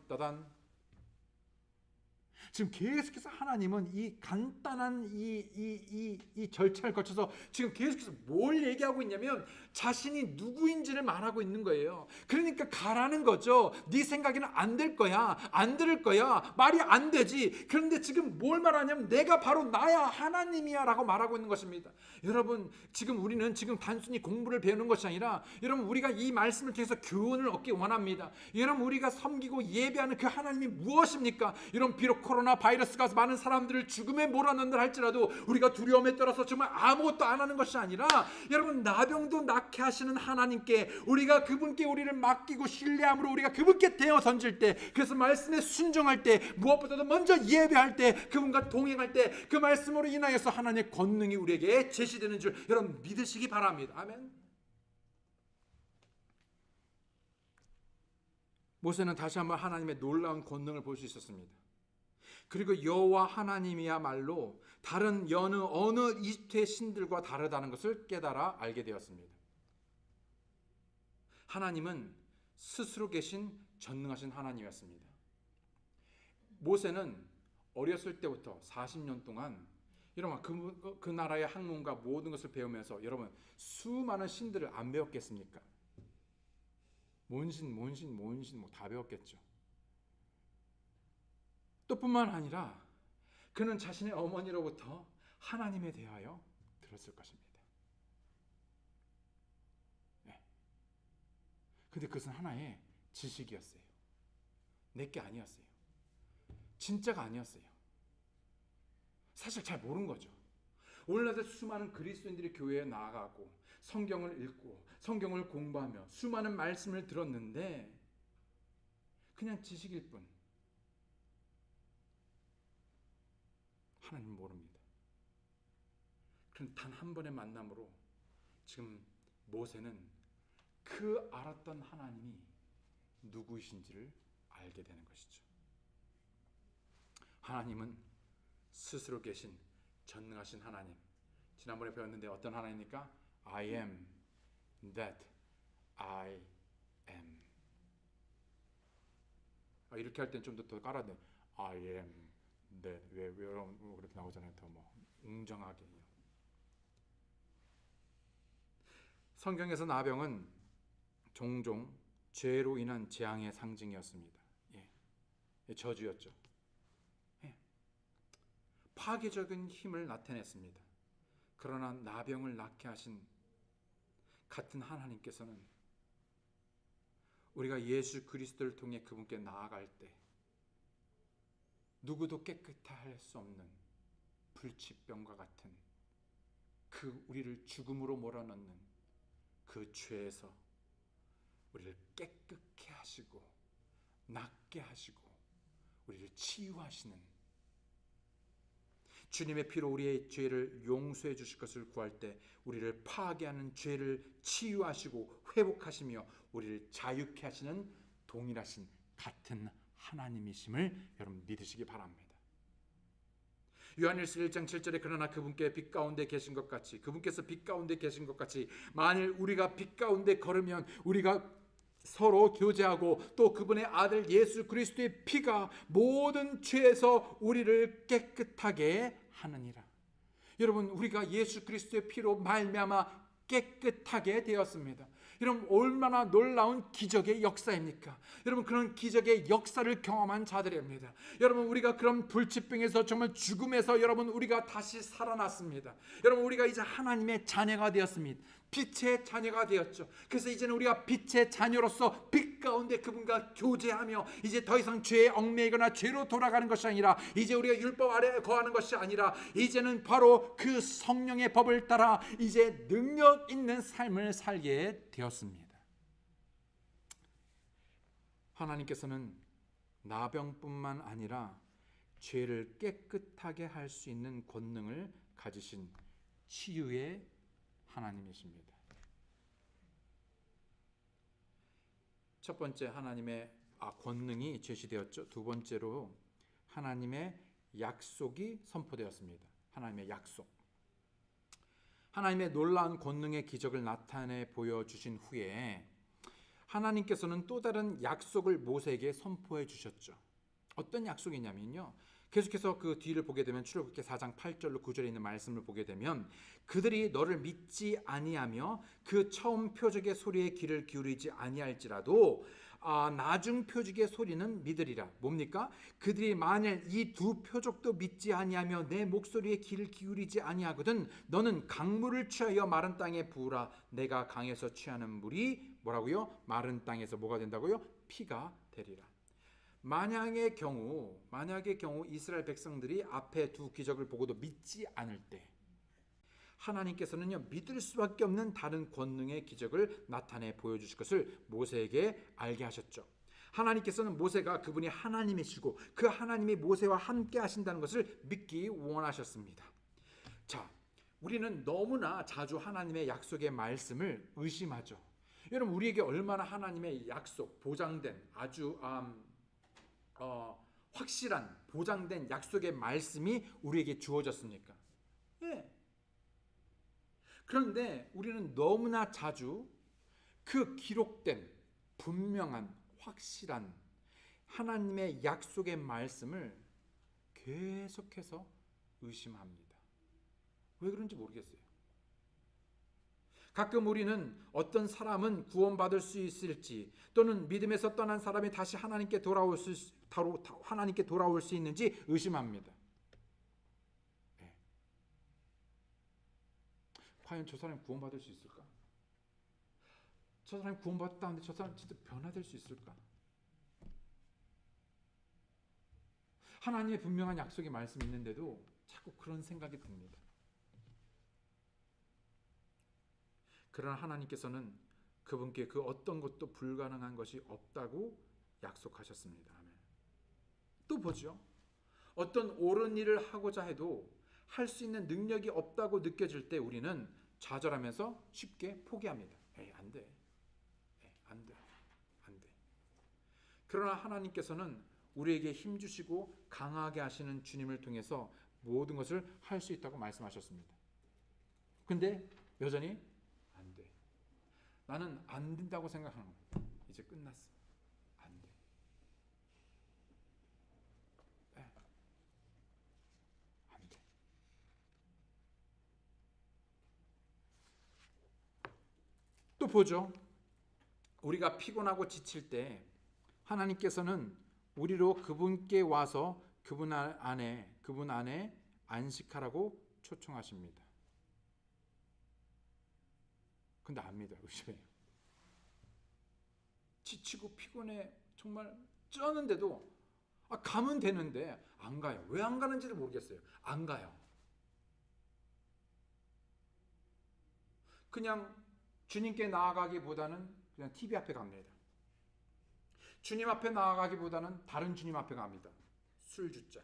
지금 계속해서 하나님은 이 간단한 이 절차를 거쳐서 지금 계속해서 뭘 얘기하고 있냐면 자신이 누구인지를 말하고 있는 거예요. 그러니까 가라는 거죠. 네 생각에는 안 될 거야, 안 들을 거야, 말이 안 되지. 그런데 지금 뭘 말하냐면 내가 바로 나야, 하나님이야 라고 말하고 있는 것입니다. 여러분, 지금 우리는 지금 단순히 공부를 배우는 것이 아니라 여러분, 우리가 이 말씀을 통해서 교훈을 얻기 원합니다. 여러분, 우리가 섬기고 예배하는 그 하나님이 무엇입니까? 여러분, 비록 코로나 바이러스가 많은 사람들을 죽음에 몰아넣는다 할지라도 우리가 두려움에 떨어서 정말 아무것도 안 하는 것이 아니라 여러분, 나병도 낫게 하시는 하나님께 우리가 그분께 우리를 맡기고 신뢰함으로 우리가 그분께 대어 던질 때, 그래서 말씀에 순종할 때, 무엇보다도 먼저 예배할 때, 그분과 동행할 때 그 말씀으로 인하여서 하나님의 권능이 우리에게 제시되는 줄 여러분 믿으시기 바랍니다. 아멘. 모세는 다시 한번 하나님의 놀라운 권능을 볼 수 있었습니다. 그리고 여호와 하나님이야말로 다른 어느 이집트의 신들과 다르다는 것을 깨달아 알게 되었습니다. 하나님은 스스로 계신 전능하신 하나님이었습니다. 모세는 어렸을 때부터 40년 동안 여러분 그 나라의 학문과 모든 것을 배우면서 여러분 수많은 신들을 안 배웠겠습니까? 뭔신 뭐 다 배웠겠죠. 또 뿐만 아니라 그는 자신의 어머니로부터 하나님에 대하여 들었을 것입니다. 네. 근데 그것은 하나의 지식이었어요. 내게 아니었어요. 진짜가 아니었어요. 사실 잘 모르는 거죠. 오늘날 수많은 그리스도인들이 교회에 나아가고 성경을 읽고 성경을 공부하며 수많은 말씀을 들었는데 그냥 지식일 뿐 하나님은 모릅니다. 그런 단 한 번의 만남으로 지금 모세는 그 알았던 하나님이 누구이신지를 알게 되는 것이죠. 하나님은 스스로 계신 전능하신 하나님. 지난번에 배웠는데 어떤 하나님입니까? I am that I am. 이렇게 할 땐 좀 더 깔아야 돼. I am that. 왜 그렇게 나오잖아요. 더 뭐 웅장하게. 성경에서 나병은 종종 죄로 인한 재앙의 상징이었습니다. 저주였죠. 파괴적인 힘을 나타냈습니다. 그러나 나병을 낫게 하신 같은 하나님께서는 우리가 예수 그리스도를 통해 그분께 나아갈 때 누구도 깨끗할 수 없는 불치병과 같은 그 우리를 죽음으로 몰아넣는 그 죄에서 우리를 깨끗게 하시고 낫게 하시고 우리를 치유하시는 주님의 피로 우리의 죄를 용서해 주실 것을 구할 때 우리를 파괴하는 죄를 치유하시고 회복하시며 우리를 자유케 하시는 동일하신 같은 하나님이심을 여러분 믿으시기 바랍니다. 요한일서 1장 7절에 그러나 그분께 빛 가운데 계신 것 같이 그분께서 빛 가운데 계신 것 같이 만일 우리가 빛 가운데 걸으면 우리가 서로 교제하고 또 그분의 아들 예수 그리스도의 피가 모든 죄에서 우리를 깨끗하게 하느니라. 여러분 우리가 예수 그리스도의 피로 말미암아 깨끗하게 되었습니다. 여러분 얼마나 놀라운 기적의 역사입니까? 여러분 그런 기적의 역사를 경험한 자들입니다. 여러분 우리가 그런 불치병에서 정말 죽음에서 여러분 우리가 다시 살아났습니다. 여러분 우리가 이제 하나님의 자녀가 되었습니다. 빛의 자녀가 되었죠. 그래서 이제는 우리가 빛의 자녀로서 빛 가운데 그분과 교제하며 이제 더 이상 죄에 얽매이거나 죄로 돌아가는 것이 아니라 이제 우리가 율법 아래에 거하는 것이 아니라 이제는 바로 그 성령의 법을 따라 이제 능력 있는 삶을 살게 되었습니다. 하나님께서는 나병뿐만 아니라 죄를 깨끗하게 할 수 있는 권능을 가지신 치유의 하나님이십니다. 첫 번째 하나님의 권능이 제시되었죠. 두 번째로 하나님의 약속이 선포되었습니다. 하나님의 약속. 하나님의 놀라운 권능의 기적을 나타내 보여주신 후에 하나님께서는 또 다른 약속을 모세에게 선포해 주셨죠. 어떤 약속이냐면요. 계속해서 그 뒤를 보게 되면 출애굽기 4장 8절로 9절에 있는 말씀을 보게 되면 그들이 너를 믿지 아니하며 그 처음 표적의 소리에 귀를 기울이지 아니할지라도 나중 표적의 소리는 믿으리라. 뭡니까? 그들이 만일 이 두 표적도 믿지 아니하며 내 목소리에 귀를 기울이지 아니하거든 너는 강물을 취하여 마른 땅에 부으라. 내가 강에서 취하는 물이 뭐라고요? 마른 땅에서 뭐가 된다고요? 피가 되리라. 만약의 경우 이스라엘 백성들이 앞에 두 기적을 보고도 믿지 않을 때 하나님께서는요 믿을 수밖에 없는 다른 권능의 기적을 나타내 보여주실 것을 모세에게 알게 하셨죠. 하나님께서는 모세가 그분이 하나님이시고 그 하나님이 모세와 함께 하신다는 것을 믿기 원하셨습니다. 자, 우리는 너무나 자주 하나님의 약속의 말씀을 의심하죠. 여러분, 우리에게 얼마나 하나님의 약속, 보장된 아주 확실한 보장된 약속의 말씀이 우리에게 주어졌습니까? 예. 그런데 우리는 너무나 자주 그 기록된 분명한 확실한 하나님의 약속의 말씀을 계속해서 의심합니다. 왜 그런지 모르겠어요. 가끔 우리는 어떤 사람은 구원받을 수 있을지 또는 믿음에서 떠난 사람이 다시 하나님께 돌아올 수 있는지 의심합니다. 네. 과연 저 사람이 구원받을 수 있을까? 저 사람이 구원받았다는데 저 사람 진짜 변화될 수 있을까? 하나님의 분명한 약속의 말씀이 있는데도 자꾸 그런 생각이 듭니다. 그러나 하나님께서는 그분께 그 어떤 것도 불가능한 것이 없다고 약속하셨습니다. 아멘. 또 보죠. 어떤 옳은 일을 하고자 해도 할 수 있는 능력이 없다고 느껴질 때 우리는 좌절하면서 쉽게 포기합니다. 에이, 안 돼. 안 돼. 안 돼. 그러나 하나님께서는 우리에게 힘 주시고 강하게 하시는 주님을 통해서 모든 것을 할 수 있다고 말씀하셨습니다. 근데 여전히 안 돼. 나는 안 된다고 생각하는 거야. 이제 끝났어. 안 돼. 안 돼. 또 보죠. 우리가 피곤하고 지칠 때 하나님께서는 우리로 그분께 와서 그분 안에 안식하라고 초청하십니다. 근데 안 믿어요. 의심해요. 지치고 피곤해 정말 쩌는데도 가면 되는데 안 가요. 왜 안 가는지를 모르겠어요. 안 가요. 그냥 주님께 나아가기보다는 그냥 TV 앞에 갑니다. 주님 앞에 나아가기보다는 다른 주님 앞에 갑니다. 술주자.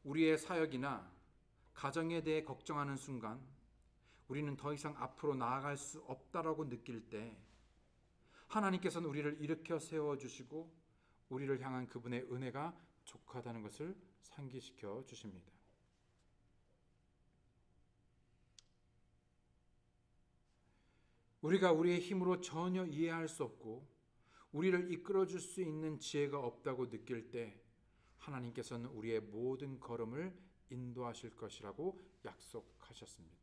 우리의 사역이나 가정에 대해 걱정하는 순간 우리는 더 이상 앞으로 나아갈 수 없다라고 느낄 때 하나님께서는 우리를 일으켜 세워주시고 우리를 향한 그분의 은혜가 족하다는 것을 상기시켜 주십니다. 우리가 우리의 힘으로 전혀 이해할 수 없고 우리를 이끌어줄 수 있는 지혜가 없다고 느낄 때 하나님께서는 우리의 모든 걸음을 인도하실 것이라고 약속하셨습니다.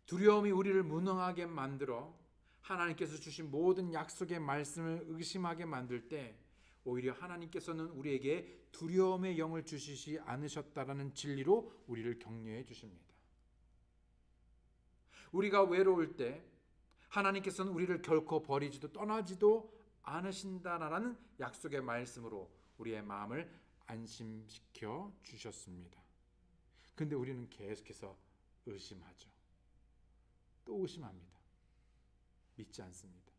두려움이 우리를 무능하게 만들어 하나님께서 주신 모든 약속의 말씀을 의심하게 만들 때 오히려 하나님께서는 우리에게 두려움의 영을 주시지 않으셨다라는 진리로 우리를 격려해 주십니다. 우리가 외로울 때 하나님께서는 우리를 결코 버리지도 떠나지도 않으신다라는 약속의 말씀으로 우리의 마음을 안심시켜 주셨습니다. 근데 우리는 계속해서 의심하죠. 또 의심합니다. 믿지 않습니다.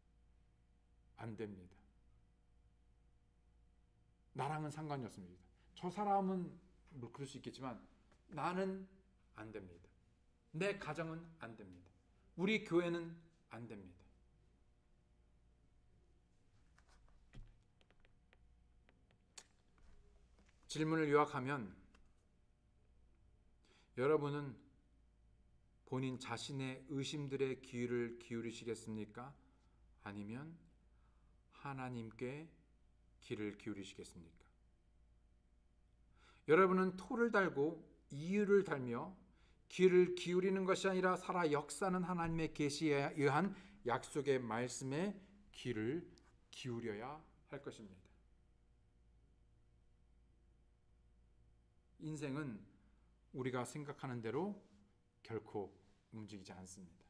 안 됩니다. 나랑은 상관이 없습니다. 저 사람은 뭐 그럴 수 있겠지만 나는 안 됩니다. 내 가정은 안 됩니다. 우리 교회는 안 됩니다. 질문을 요약하면 여러분은 본인 자신의 의심들의 귀를 기울이시겠습니까? 아니면 하나님께 귀를 기울이시겠습니까? 여러분은 토를 달고 이유를 달며 귀를 기울이는 것이 아니라 살아 역사는 하나님의 계시에 의한 약속의 말씀에 귀를 기울여야 할 것입니다. 인생은 우리가 생각하는 대로 결코 움직이지 않습니다.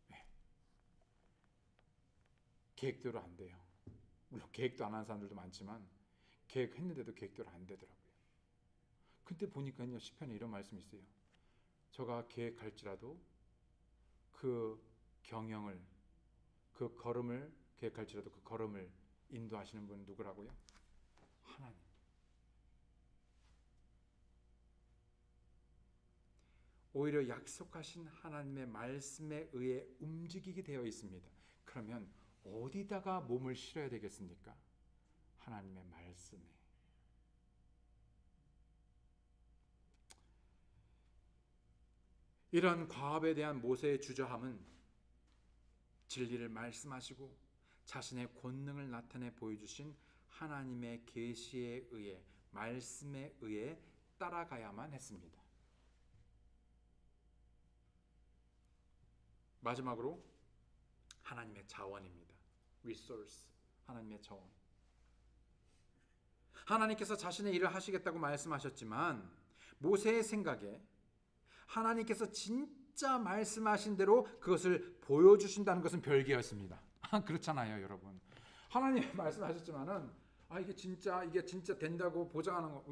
네. 계획대로 안 돼요. 물론 계획도 안 하는 사람들도 많지만 계획했는데도 계획대로 안 되더라고요. 근데 보니까요, 시편에 이런 말씀이 있어요. 저가 계획할지라도 그 경영을, 그 걸음을 계획할지라도 그 걸음을 인도하시는 분은 누구라고요? 하나님. 오히려 약속하신 하나님의 말씀에 의해 움직이게 되어 있습니다. 그러면 어디다가 몸을 실어야 되겠습니까? 하나님의 말씀에. 이런 과업에 대한 모세의 주저함은 진리를 말씀하시고 자신의 권능을 나타내 보여주신 하나님의 계시에 의해, 말씀에 의해 따라가야만 했습니다. 마지막으로 하나님의 자원입니다. resource, 하나님의 자원. 하나님께서 자신의 일을 하시겠다고 말씀하셨지만 모세의 생각에 하나님께서 진짜 말씀하신 대로 그것을 보여주신다는 것은 별개였습니다. 그렇잖아요, 여러분. 하나님 말씀하셨지만은 이게 진짜 된다고 보장하는 거,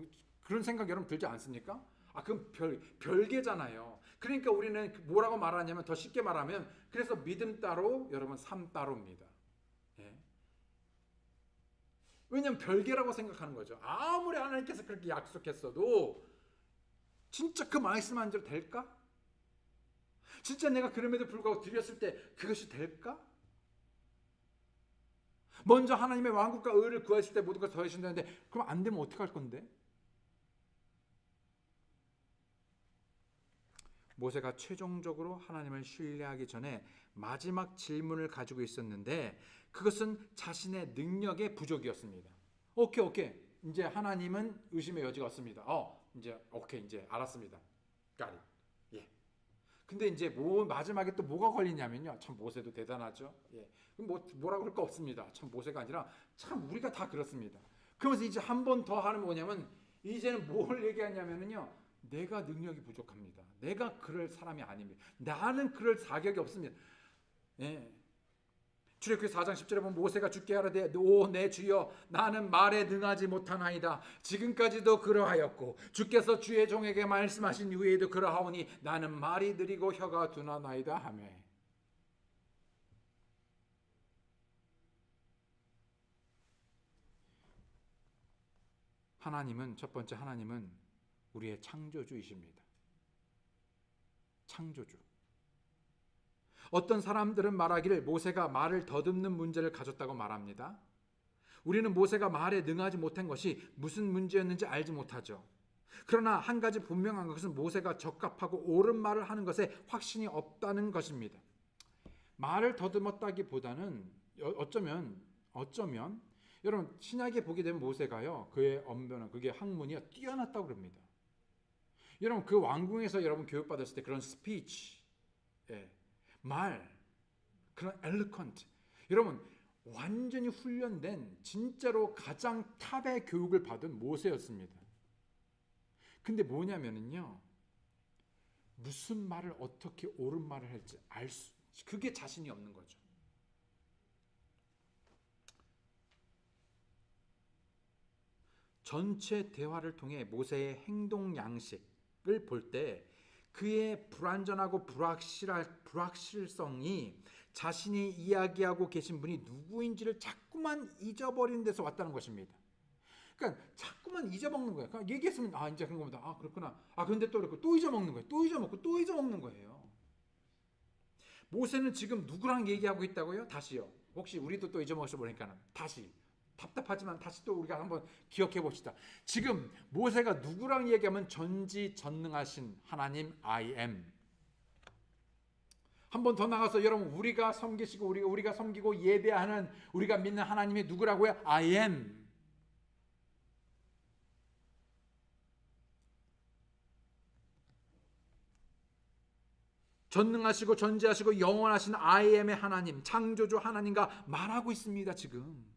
그런 생각 여러분 들지 않습니까? 그럼 별개잖아요. 그러니까 우리는 뭐라고 말하냐면, 더 쉽게 말하면, 그래서 믿음 따로, 여러분 삶 따로입니다. 예. 왜냐하면 별개라고 생각하는 거죠. 아무리 하나님께서 그렇게 약속했어도 진짜 그 말씀한 대로 될까? 진짜 내가 그럼에도 불구하고 드렸을 때 그것이 될까? 먼저 하나님의 왕국과 의를 구하실 때 모든 걸 더해주신다는데, 그럼 안 되면 어떡할 건데? 모세가 최종적으로 하나님을 신뢰하기 전에 마지막 질문을 가지고 있었는데, 그것은 자신의 능력의 부족이었습니다. 오케이. 이제 하나님은 의심의 여지가 없습니다. 이제 알았습니다. got it. 예. 근데 이제 마지막에 또 뭐가 걸리냐면요. 참 모세도 대단하죠. 예. 뭐라 그럴 거 없습니다. 참 모세가 아니라 참 우리가 다 그렇습니다. 그러면서 이제 한 번 더 하는 뭐냐면, 이제는 뭘 얘기하냐면요. 내가 능력이 부족합니다. 내가 그럴 사람이 아닙니다. 나는 그럴 자격이 없습니다. 예. 출애굽기 4장 10절에 보면 모세가 주께 하라되 오 내 주여 나는 말에 능하지 못하나이다. 지금까지도 그러하였고 주께서 주의 종에게 말씀하신 이후에도 그러하오니 나는 말이 느리고 혀가 둔하나이다 하며. 첫 번째 하나님은 우리의 창조주이십니다. 창조주. 어떤 사람들은 말하기를 모세가 말을 더듬는 문제를 가졌다고 말합니다. 우리는 모세가 말에 능하지 못한 것이 무슨 문제였는지 알지 못하죠. 그러나 한 가지 분명한 것은 모세가 적합하고 옳은 말을 하는 것에 확신이 없다는 것입니다. 말을 더듬었다기보다는 어쩌면 여러분 신약에 보게 되면 모세가요, 그의 언변은, 그게 학문이 뛰어났다고 그럽니다. 여러분 그 왕궁에서 여러분 교육받았을 때 그런 스피치, 그런 엘로컨트, 여러분 완전히 훈련된 진짜로 가장 탑의 교육을 받은 모세였습니다. 근데 뭐냐면은요, 무슨 말을 어떻게 옳은 말을 할지 그게 자신이 없는 거죠. 전체 대화를 통해 모세의 행동 양식을 볼 때 그의 불완전하고 불확실성이 자신이 이야기하고 계신 분이 누구인지를 자꾸만 잊어버리는 데서 왔다는 것입니다. 그러니까 자꾸만 잊어먹는 거예요. 그러니까 얘기했으면 이제 그런 겁니다. 그렇구나. 그런데 또 그렇고 또 잊어먹는 거예요. 또 잊어먹고 또 잊어먹는 거예요. 모세는 지금 누구랑 얘기하고 있다고요? 다시요. 혹시 우리도 또 잊어먹었어 보니까는 다시 답답하지만 다시 또 우리가 한번 기억해 봅시다. 지금 모세가 누구랑 얘기하면 전지전능하신 하나님 I am. 한 번 더 나가서 여러분 우리가 섬기시고 우리가 섬기고 예배하는 우리가 믿는 하나님이 누구라고요? I am. 전능하시고 전지하시고 영원하신 I am의 하나님, 창조주 하나님과 말하고 있습니다. 지금.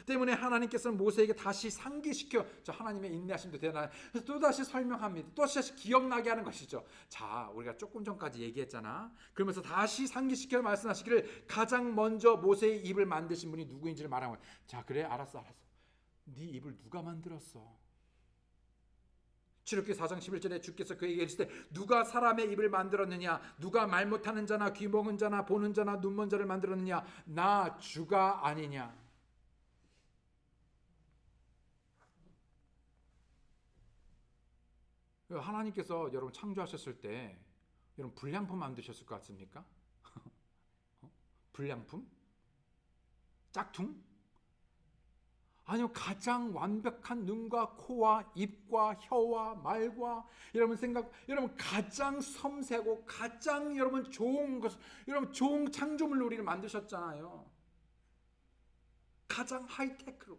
때문에 하나님께서는 모세에게 다시 상기시켜 저 하나님의 인내하심도 대단해. 그래서 또다시 설명합니다. 또다시 기억나게 하는 것이죠. 자, 우리가 조금 전까지 얘기했잖아. 그러면서 다시 상기시켜 말씀하시기를 가장 먼저 모세의 입을 만드신 분이 누구인지를 말하는 거예요. 자, 그래, 알았어. 네 입을 누가 만들었어? 출애굽기 4장 11절에 주께서 그에게 이르시되 누가 사람의 입을 만들었느냐? 누가 말 못하는 자나 귀 먹은 자나 보는 자나 눈 먼 자를 만들었느냐? 나 주가 아니냐? 하나님께서 여러분 창조하셨을 때 여러분 불량품 만드셨을 것 같습니까? 불량품? 짝퉁? 아니요, 가장 완벽한 눈과 코와 입과 혀와 말과 여러분 가장 섬세하고 가장 여러분 좋은 것, 여러분 좋은 창조물로 우리를 만드셨잖아요. 가장 하이테크로.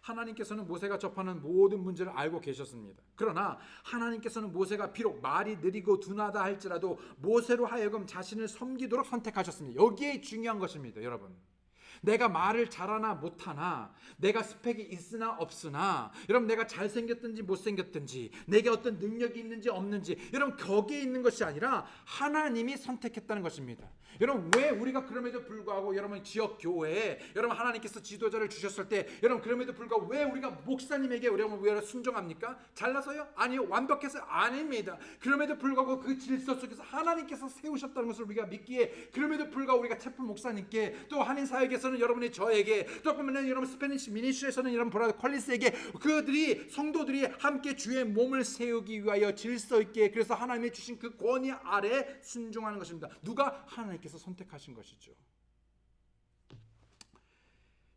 하나님께서는 모세가 접하는 모든 문제를 알고 계셨습니다. 그러나 하나님께서는 모세가 비록 말이 느리고 둔하다 할지라도 모세로 하여금 자신을 섬기도록 선택하셨습니다. 여기에 중요한 것입니다, 여러분. 내가 말을 잘하나 못하나, 내가 스펙이 있으나 없으나, 여러분 내가 잘생겼든지 못생겼든지, 내게 어떤 능력이 있는지 없는지, 여러분 거기에 있는 것이 아니라 하나님이 선택했다는 것입니다. 여러분 왜 우리가 그럼에도 불구하고 여러분 지역 교회에 여러분 하나님께서 지도자를 주셨을 때 여러분 그럼에도 불구하고 왜 우리가 목사님에게 여러분 왜 순종합니까? 잘나서요? 아니요, 완벽해서 아닙니다. 그럼에도 불구하고 그 질서 속에서 하나님께서 세우셨다는 것을 우리가 믿기에 그럼에도 불구하고 우리가 채플 목사님께 또 한인 사역에서는 여러분이 저에게 또 보면 여러분 스페니시 미니스트리에서는 여러분 브라더 퀄리스에게 그들이 성도들이 함께 주의 몸을 세우기 위하여 질서 있게 그래서 하나님이 주신 그 권위 아래 순종하는 것입니다. 누가? 하나님께서 선택하신 것이죠.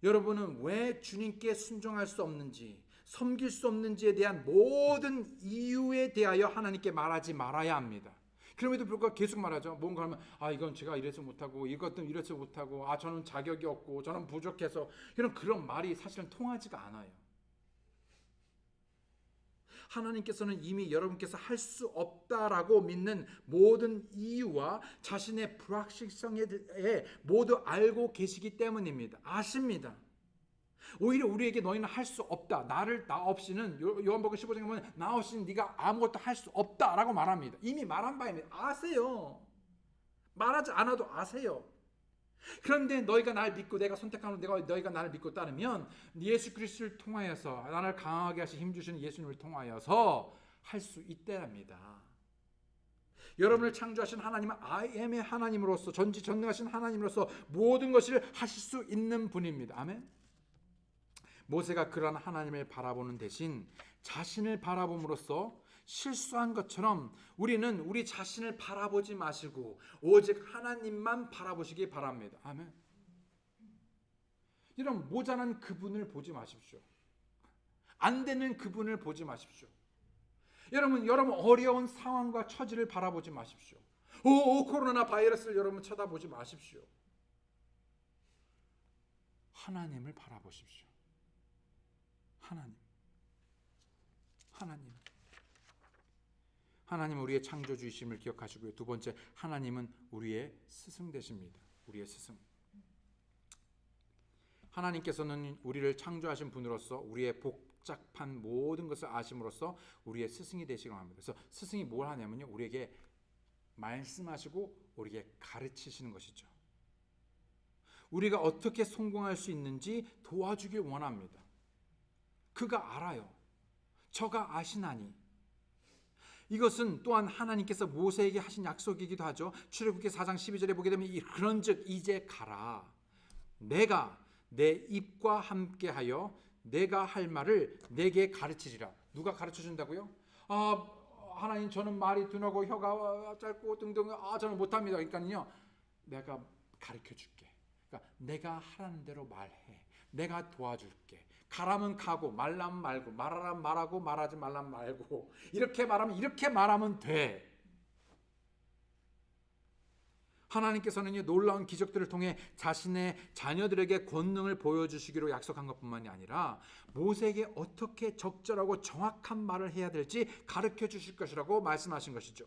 여러분은 왜 주님께 순종할 수 없는지 섬길 수 없는지에 대한 모든 이유에 대하여 하나님께 말하지 말아야 합니다. 그럼에도 불구하고 계속 말하죠. 뭔가 하면 이건 제가 이래서 못하고 이것도 이래서 못하고 저는 자격이 없고 저는 부족해서 그런 말이 사실은 통하지가 않아요. 하나님께서는 이미 여러분께서 할 수 없다라고 믿는 모든 이유와 자신의 불확실성에 대해 모두 알고 계시기 때문입니다. 아십니다. 오히려 우리에게 너희는 할 수 없다. 나 없이는 요한복음 15장에 보면 나 없이는 네가 아무것도 할 수 없다라고 말합니다. 이미 말한 바입니다. 아세요. 말하지 않아도 아세요. 그런데 너희가 날 믿고 내가 선택하는 너희가 나를 믿고 따르면 예수 그리스도를 통하여서 나를 강하게 하시 힘주시는 예수님을 통하여서 할 수 있다랍니다. 여러분을 창조하신 하나님은 I am의 하나님으로서 전지전능하신 하나님으로서 모든 것을 하실 수 있는 분입니다. 아멘. 모세가 그러한 하나님을 바라보는 대신 자신을 바라봄으로써 실수한 것처럼 우리는 우리 자신을 바라보지 마시고 오직 하나님만 바라보시기 바랍니다. 아멘. 이런 모자란 그분을 보지 마십시오. 안 되는 그분을 보지 마십시오. 여러분 어려운 상황과 처지를 바라보지 마십시오. 코로나 바이러스를 여러분 쳐다보지 마십시오. 하나님을 바라보십시오. 하나님은 우리의 창조주이심을 기억하시고요. 두 번째, 하나님은 우리의 스승 되십니다. 우리의 스승. 하나님께서는 우리를 창조하신 분으로서 우리의 복잡한 모든 것을 아심으로써 우리의 스승이 되시기로 합니다. 그래서 스승이 뭘 하냐면요, 우리에게 말씀하시고 우리에게 가르치시는 것이죠. 우리가 어떻게 성공할 수 있는지 도와주길 원합니다. 그가 알아요. 저가 아시나니. 이것은 또한 하나님께서 모세에게 하신 약속이기도 하죠. 출애굽기 4장 12절에 보게 되면 그런즉 이제 가라. 내가 내 입과 함께하여 내가 할 말을 내게 가르치리라. 누가 가르쳐준다고요? 하나님 저는 말이 둔하고 혀가 짧고 등등 저는 못합니다. 그러니까요 내가 가르쳐줄게. 그러니까 내가 하라는 대로 말해. 내가 도와줄게. 가라면 가고 말라면 말고 말하라면 말하고 말하지 말라면 말고 이렇게 말하면 돼. 하나님께서는 놀라운 기적들을 통해 자신의 자녀들에게 권능을 보여주시기로 약속한 것뿐만이 아니라 모세에게 어떻게 적절하고 정확한 말을 해야 될지 가르쳐 주실 것이라고 말씀하신 것이죠.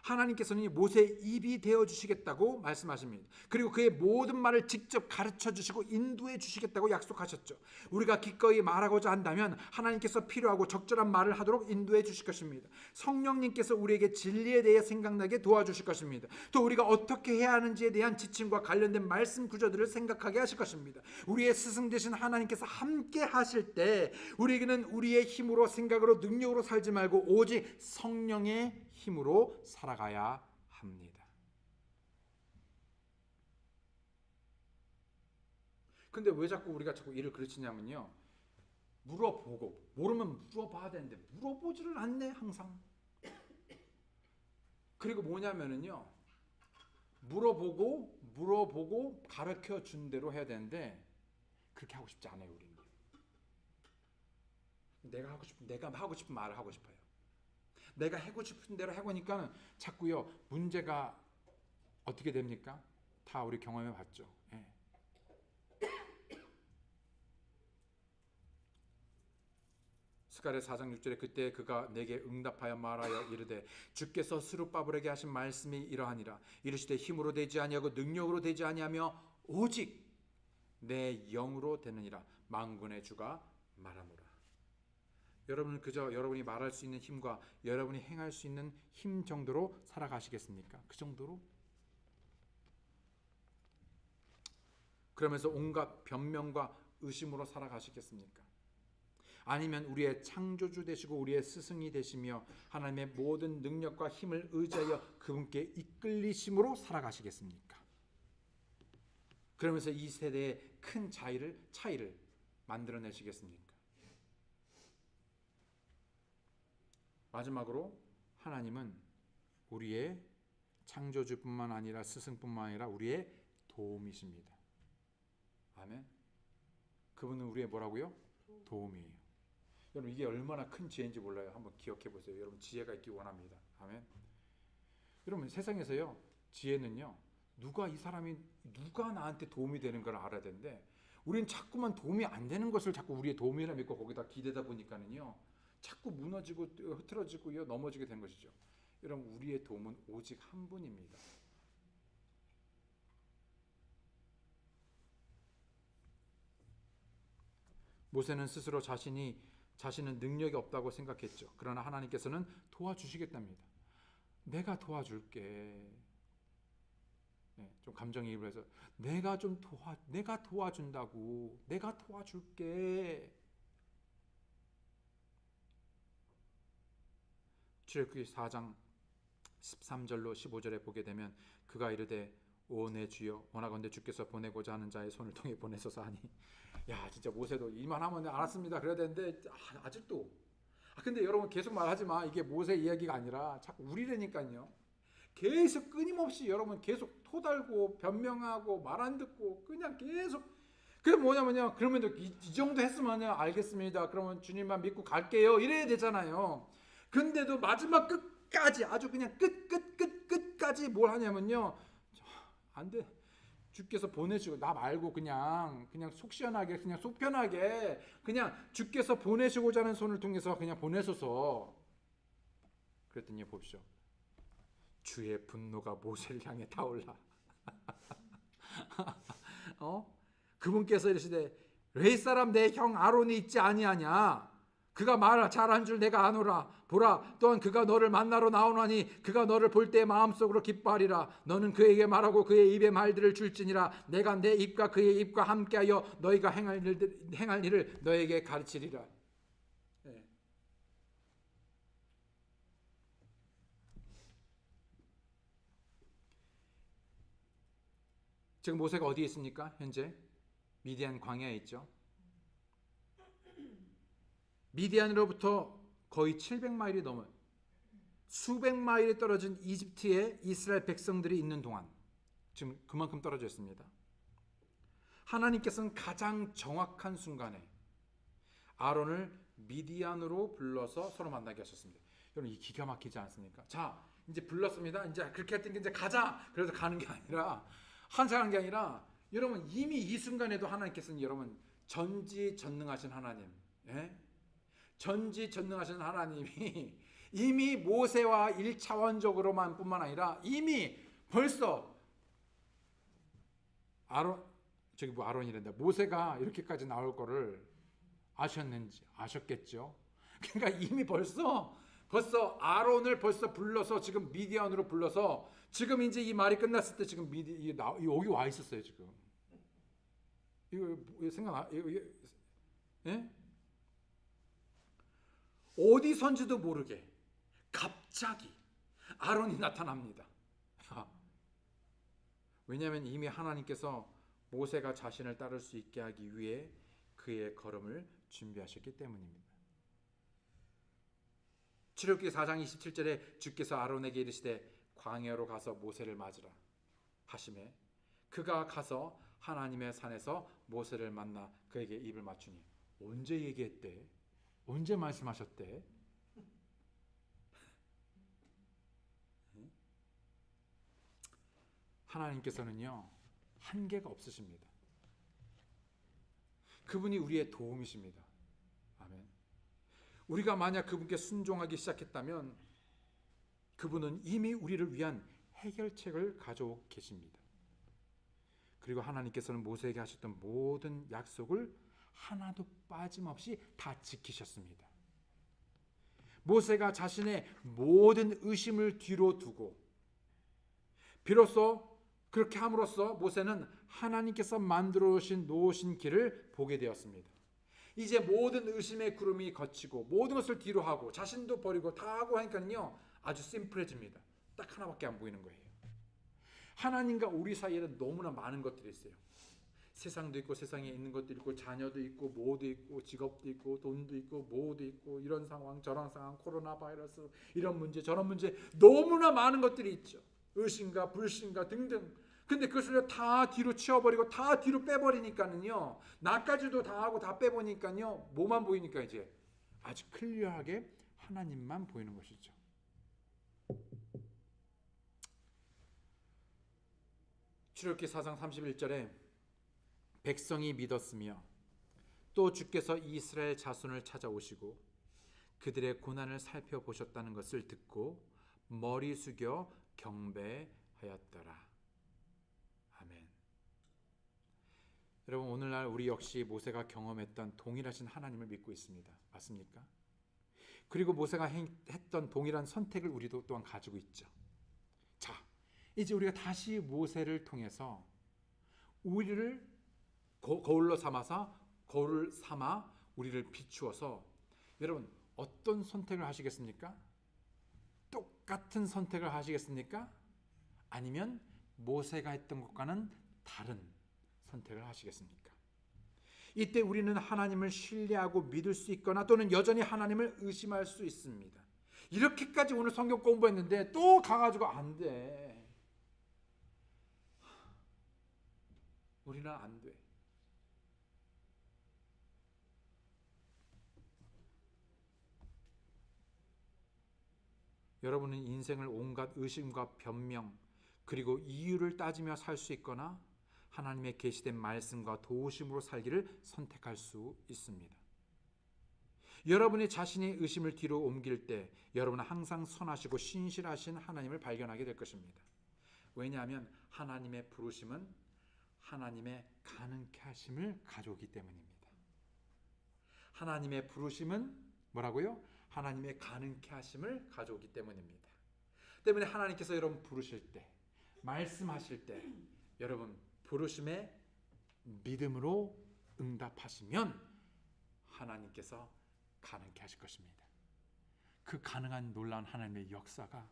하나님께서는 모세의 입이 되어주시겠다고 말씀하십니다. 그리고 그의 모든 말을 직접 가르쳐 주시고 인도해 주시겠다고 약속하셨죠. 우리가 기꺼이 말하고자 한다면 하나님께서 필요하고 적절한 말을 하도록 인도해 주실 것입니다. 성령님께서 우리에게 진리에 대해 생각나게 도와주실 것입니다. 또 우리가 어떻게 해야 하는지에 대한 지침과 관련된 말씀 구조들을 생각하게 하실 것입니다. 우리의 스승 되신 하나님께서 함께 하실 때 우리에게는 우리의 힘으로 생각으로 능력으로 살지 말고 오직 성령의 힘으로 살아가야 합니다. 근데 왜 자꾸 우리가 일을 그르치냐면요. 물어보고 모르면 물어봐야 되는데 물어보지를 않네 항상. 그리고 뭐냐면은요. 물어보고 가르쳐 준 대로 해야 되는데 그렇게 하고 싶지 않아요, 우리는. 내가 하고 싶은 말을 하고 싶어요. 내가 하고 싶은 대로 해보니까 자꾸요 문제가 어떻게 됩니까? 다 우리 경험해 봤죠. 예. 스가랴 4장 6절에 그때 그가 내게 응답하여 말하여 이르되 주께서 스룹바벨에게 하신 말씀이 이러하니라. 이르시되 힘으로 되지 아니하고 능력으로 되지 아니하며 오직 내 영으로 되느니라. 만군의 주가 말하노라. 여러분은 그저 여러분이 말할 수 있는 힘과 여러분이 행할 수 있는 힘 정도로 살아가시겠습니까? 그 정도로? 그러면서 온갖 변명과 의심으로 살아가시겠습니까? 아니면 우리의 창조주 되시고 우리의 스승이 되시며 하나님의 모든 능력과 힘을 의지하여 그분께 이끌리심으로 살아가시겠습니까? 그러면서 이 세대의 큰 차이를 만들어내시겠습니까? 마지막으로 하나님은 우리의 창조주뿐만 아니라 스승뿐만 아니라 우리의 도움이십니다. 아멘. 그분은 우리의 뭐라고요? 도움이에요. 여러분 이게 얼마나 큰 지혜인지 몰라요. 한번 기억해 보세요. 여러분 지혜가 있기 원합니다. 아멘. 여러분 세상에서요 지혜는요 누가 나한테 도움이 되는 걸 알아야 되는데 우리는 자꾸만 도움이 안 되는 것을 자꾸 우리의 도움이라 믿고 거기다 기대다 보니까는요 자꾸 무너지고 흐트러지고 넘어지게 된 것이죠. 여러분 우리의 도움은 오직 한 분입니다. 모세는 스스로 자신은 능력이 없다고 생각했죠. 그러나 하나님께서는 도와주시겠답니다. 내가 도와줄게. 네, 좀 감정이입을 해서 내가 도와준다고. 내가 도와줄게. 출애굽기 4장 13절로 15절에 보게 되면 그가 이르되 오 내 주여 원하건대 주께서 보내고자 하는 자의 손을 통해 보내소서 하니 야 진짜 모세도 이만하면 알았습니다 그래야 되는데 아직도 근데 여러분 계속 말하지 마. 이게 모세 이야기가 아니라 자꾸 우리라니까요. 계속 끊임없이 여러분 계속 토달고 변명하고 말 안 듣고 그냥 계속 그게 뭐냐면요. 그러면 이 정도 했으면 알겠습니다. 그러면 주님만 믿고 갈게요. 이래야 되잖아요. 근데도 마지막 끝까지 아주 그냥 끝까지 뭘 하냐면요. 안 돼. 주께서 보내시고 나 말고 그냥 속 시원하게 그냥 속 편하게 그냥 주께서 보내시고자 하는 손을 통해서 그냥 보내소서. 그랬더니 보십시오. 주의 분노가 모세를 향해 타올라. 그분께서 이르시되 레위 사람 내 형 아론이 있지 아니하냐? 그가 말 잘한 줄 내가 아노라. 보라 또한 그가 너를 만나러 나오나니 그가 너를 볼 때 마음속으로 기뻐하리라. 너는 그에게 말하고 그의 입에 말들을 줄지니라. 내가 내 입과 그의 입과 함께하여 너희가 행할 일을 너에게 가르치리라. 네. 지금 모세가 어디에 있습니까? 현재 미디안 광야에 있죠. 미디안으로부터 거의 700마일이 넘은 수백 마일이 떨어진 이집트에 이스라엘 백성들이 있는 동안 지금 그만큼 떨어져 있습니다. 하나님께서는 가장 정확한 순간에 아론을 미디안으로 불러서 서로 만나게 하셨습니다. 여러분 이 기가 막히지 않습니까? 자, 이제 불렀습니다. 이제 그렇게 했더니 이제 가자. 그래서 가는 게 아니라 한사하는 게 아니라 여러분 이미 이 순간에도 하나님께서는 여러분 전지전능하신 하나님, 예? 전지전능하신 하나님이 이미 모세와 1차원적으로만 뿐만 아니라 이미 벌써 아론이란다. 모세가 이렇게까지 나올 거를 아셨겠죠. 그러니까 이미 벌써 아론을 벌써 불러서 지금 미디안으로 불러서 지금 이제 이 말이 끝났을 때 지금 여기 와 있었어요. 지금 이거 생각 예? 어디선지도 모르게 갑자기 아론이 나타납니다. 왜냐하면 이미 하나님께서 모세가 자신을 따를 수 있게 하기 위해 그의 걸음을 준비하셨기 때문입니다. 출애굽기 4장 27절에 주께서 아론에게 이르시되 광야로 가서 모세를 맞으라 하시매 그가 가서 하나님의 산에서 모세를 만나 그에게 입을 맞추니 언제 얘기했대? 언제 말씀하셨대? 하나님께서는요 한계가 없으십니다. 그분이 우리의 도움이십니다. 아멘. 우리가 만약 그분께 순종하기 시작했다면 그분은 이미 우리를 위한 해결책을 가져오고 계십니다. 그리고 하나님께서는 모세에게 하셨던 모든 약속을 하나도 빠짐없이 다 지키셨습니다. 모세가 자신의 모든 의심을 뒤로 두고 비로소 그렇게 함으로써 모세는 하나님께서 만들어 놓으신 길을 보게 되었습니다. 이제 모든 의심의 구름이 걷히고 모든 것을 뒤로 하고 자신도 버리고 다 하고 하니까요 아주 심플해집니다. 딱 하나밖에 안 보이는 거예요. 하나님과 우리 사이에는 너무나 많은 것들이 있어요. 세상도 있고 세상에 있는 것도 있고 자녀도 있고 뭐도 있고 직업도 있고 돈도 있고 뭐도 있고 이런 상황 저런 상황 코로나 바이러스 이런 문제 저런 문제 너무나 많은 것들이 있죠. 의심과 불신과 등등. 근데 그것을 다 뒤로 치워버리고 다 뒤로 빼버리니까는요 나까지도 다 하고 다 빼보니까요 뭐만 보이니까 이제 아주 클리어하게 하나님만 보이는 것이죠. 출애굽기 4장 31절에 백성이 믿었으며 또 주께서 이스라엘 자손을 찾아오시고 그들의 고난을 살펴보셨다는 것을 듣고 머리 숙여 경배하였더라. 아멘. 여러분 오늘날 우리 역시 모세가 경험했던 동일하신 하나님을 믿고 있습니다. 맞습니까? 그리고 모세가 했던 동일한 선택을 우리도 또한 가지고 있죠. 자, 이제 우리가 다시 모세를 통해서 우리를 거울을 삼아 우리를 비추어서 여러분 어떤 선택을 하시겠습니까? 똑같은 선택을 하시겠습니까? 아니면 모세가 했던 것과는 다른 선택을 하시겠습니까? 이때 우리는 하나님을 신뢰하고 믿을 수 있거나 또는 여전히 하나님을 의심할 수 있습니다. 이렇게까지 오늘 성경 공부했는데 또 가가지고 안 돼. 우리는 안 돼. 여러분은 인생을 온갖 의심과 변명 그리고 이유를 따지며 살 수 있거나 하나님의 계시된 말씀과 도우심으로 살기를 선택할 수 있습니다. 여러분이 자신의 의심을 뒤로 옮길 때 여러분은 항상 선하시고 신실하신 하나님을 발견하게 될 것입니다. 왜냐하면 하나님의 부르심은 하나님의 가능케 하심을 가져오기 때문입니다. 하나님의 부르심은 뭐라고요? 하나님의 가능케 하심을 가져오기 때문입니다. 때문에 하나님께서 여러분 부르실 때, 말씀하실 때 여러분 부르심에 믿음으로 응답하시면 하나님께서 가능케 하실 것입니다. 그 가능한 놀라운 하나님의 역사가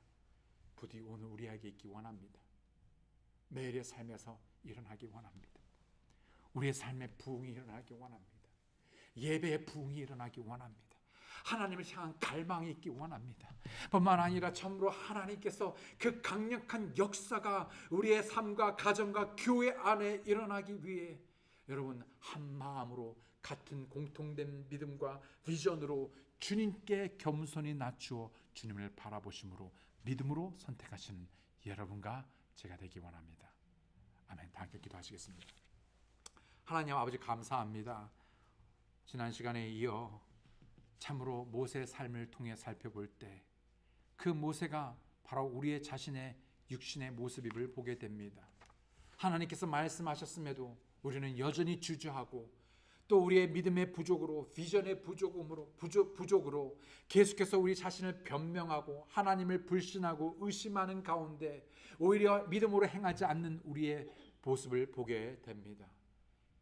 부디 오늘 우리에게 있기 원합니다. 매일의 삶에서 일어나기 원합니다. 우리의 삶의 부흥이 일어나기 원합니다. 예배의 부흥이 일어나기 원합니다. 하나님을 향한 갈망이 있기 원합니다. 뿐만 아니라 참으로 하나님께서 그 강력한 역사가 우리의 삶과 가정과 교회 안에 일어나기 위해 여러분 한 마음으로 같은 공통된 믿음과 비전으로 주님께 겸손히 낮추어 주님을 바라보심으로 믿음으로 선택하시는 여러분과 제가 되기 원합니다. 아멘. 다 함께 기도하시겠습니다. 하나님 아버지 감사합니다. 지난 시간에 이어 참으로 모세의 삶을 통해 살펴볼 때 그 모세가 바로 우리의 자신의 육신의 모습을 보게 됩니다. 하나님께서 말씀하셨음에도 우리는 여전히 주저하고 또 우리의 믿음의 부족으로 비전의 부족으로 계속해서 우리 자신을 변명하고 하나님을 불신하고 의심하는 가운데 오히려 믿음으로 행하지 않는 우리의 모습을 보게 됩니다.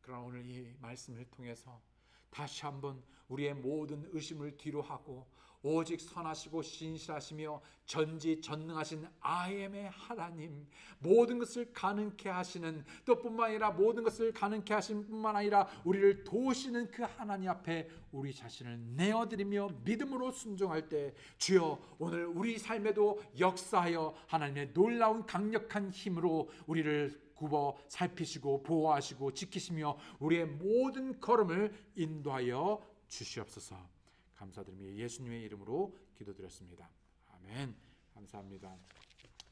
그러나 오늘 이 말씀을 통해서 다시 한번 우리의 모든 의심을 뒤로하고 오직 선하시고 신실하시며 전지전능하신 I am의 하나님, 모든 것을 가능케 하시는 또 뿐만 아니라 모든 것을 가능케 하신 뿐만 아니라 우리를 도우시는 그 하나님 앞에 우리 자신을 내어드리며 믿음으로 순종할 때 주여 오늘 우리 삶에도 역사하여 하나님의 놀라운 강력한 힘으로 우리를 굽어 살피시고 보호하시고 지키시며 우리의 모든 걸음을 인도하여 주시옵소서. 감사드리며 예수님의 이름으로 기도드렸습니다. 아멘. 감사합니다.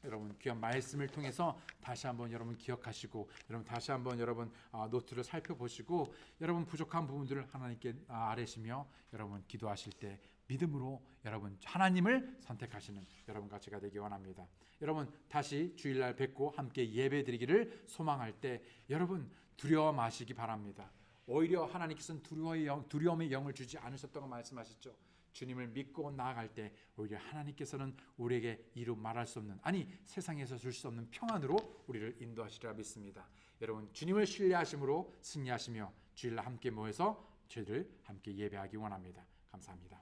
여러분 귀한 말씀을 통해서 다시 한번 여러분 기억하시고 여러분 다시 한번 여러분 노트를 살펴보시고 여러분 부족한 부분들을 하나님께 아뢰시며 여러분 기도하실 때 믿음으로 여러분 하나님을 선택하시는 여러분과 제가 되기 원합니다. 여러분 다시 주일날 뵙고 함께 예배드리기를 소망할 때 여러분 두려워 마시기 바랍니다. 오히려 하나님께서는 두려움의 영을 주지 않으셨다고 말씀하셨죠. 주님을 믿고 나아갈 때 오히려 하나님께서는 우리에게 이루 말할 수 없는 아니 세상에서 줄 수 없는 평안으로 우리를 인도하시리라 믿습니다. 여러분 주님을 신뢰하심으로 승리하시며 주일날 함께 모여서 저희들 함께 예배하기 원합니다. 감사합니다.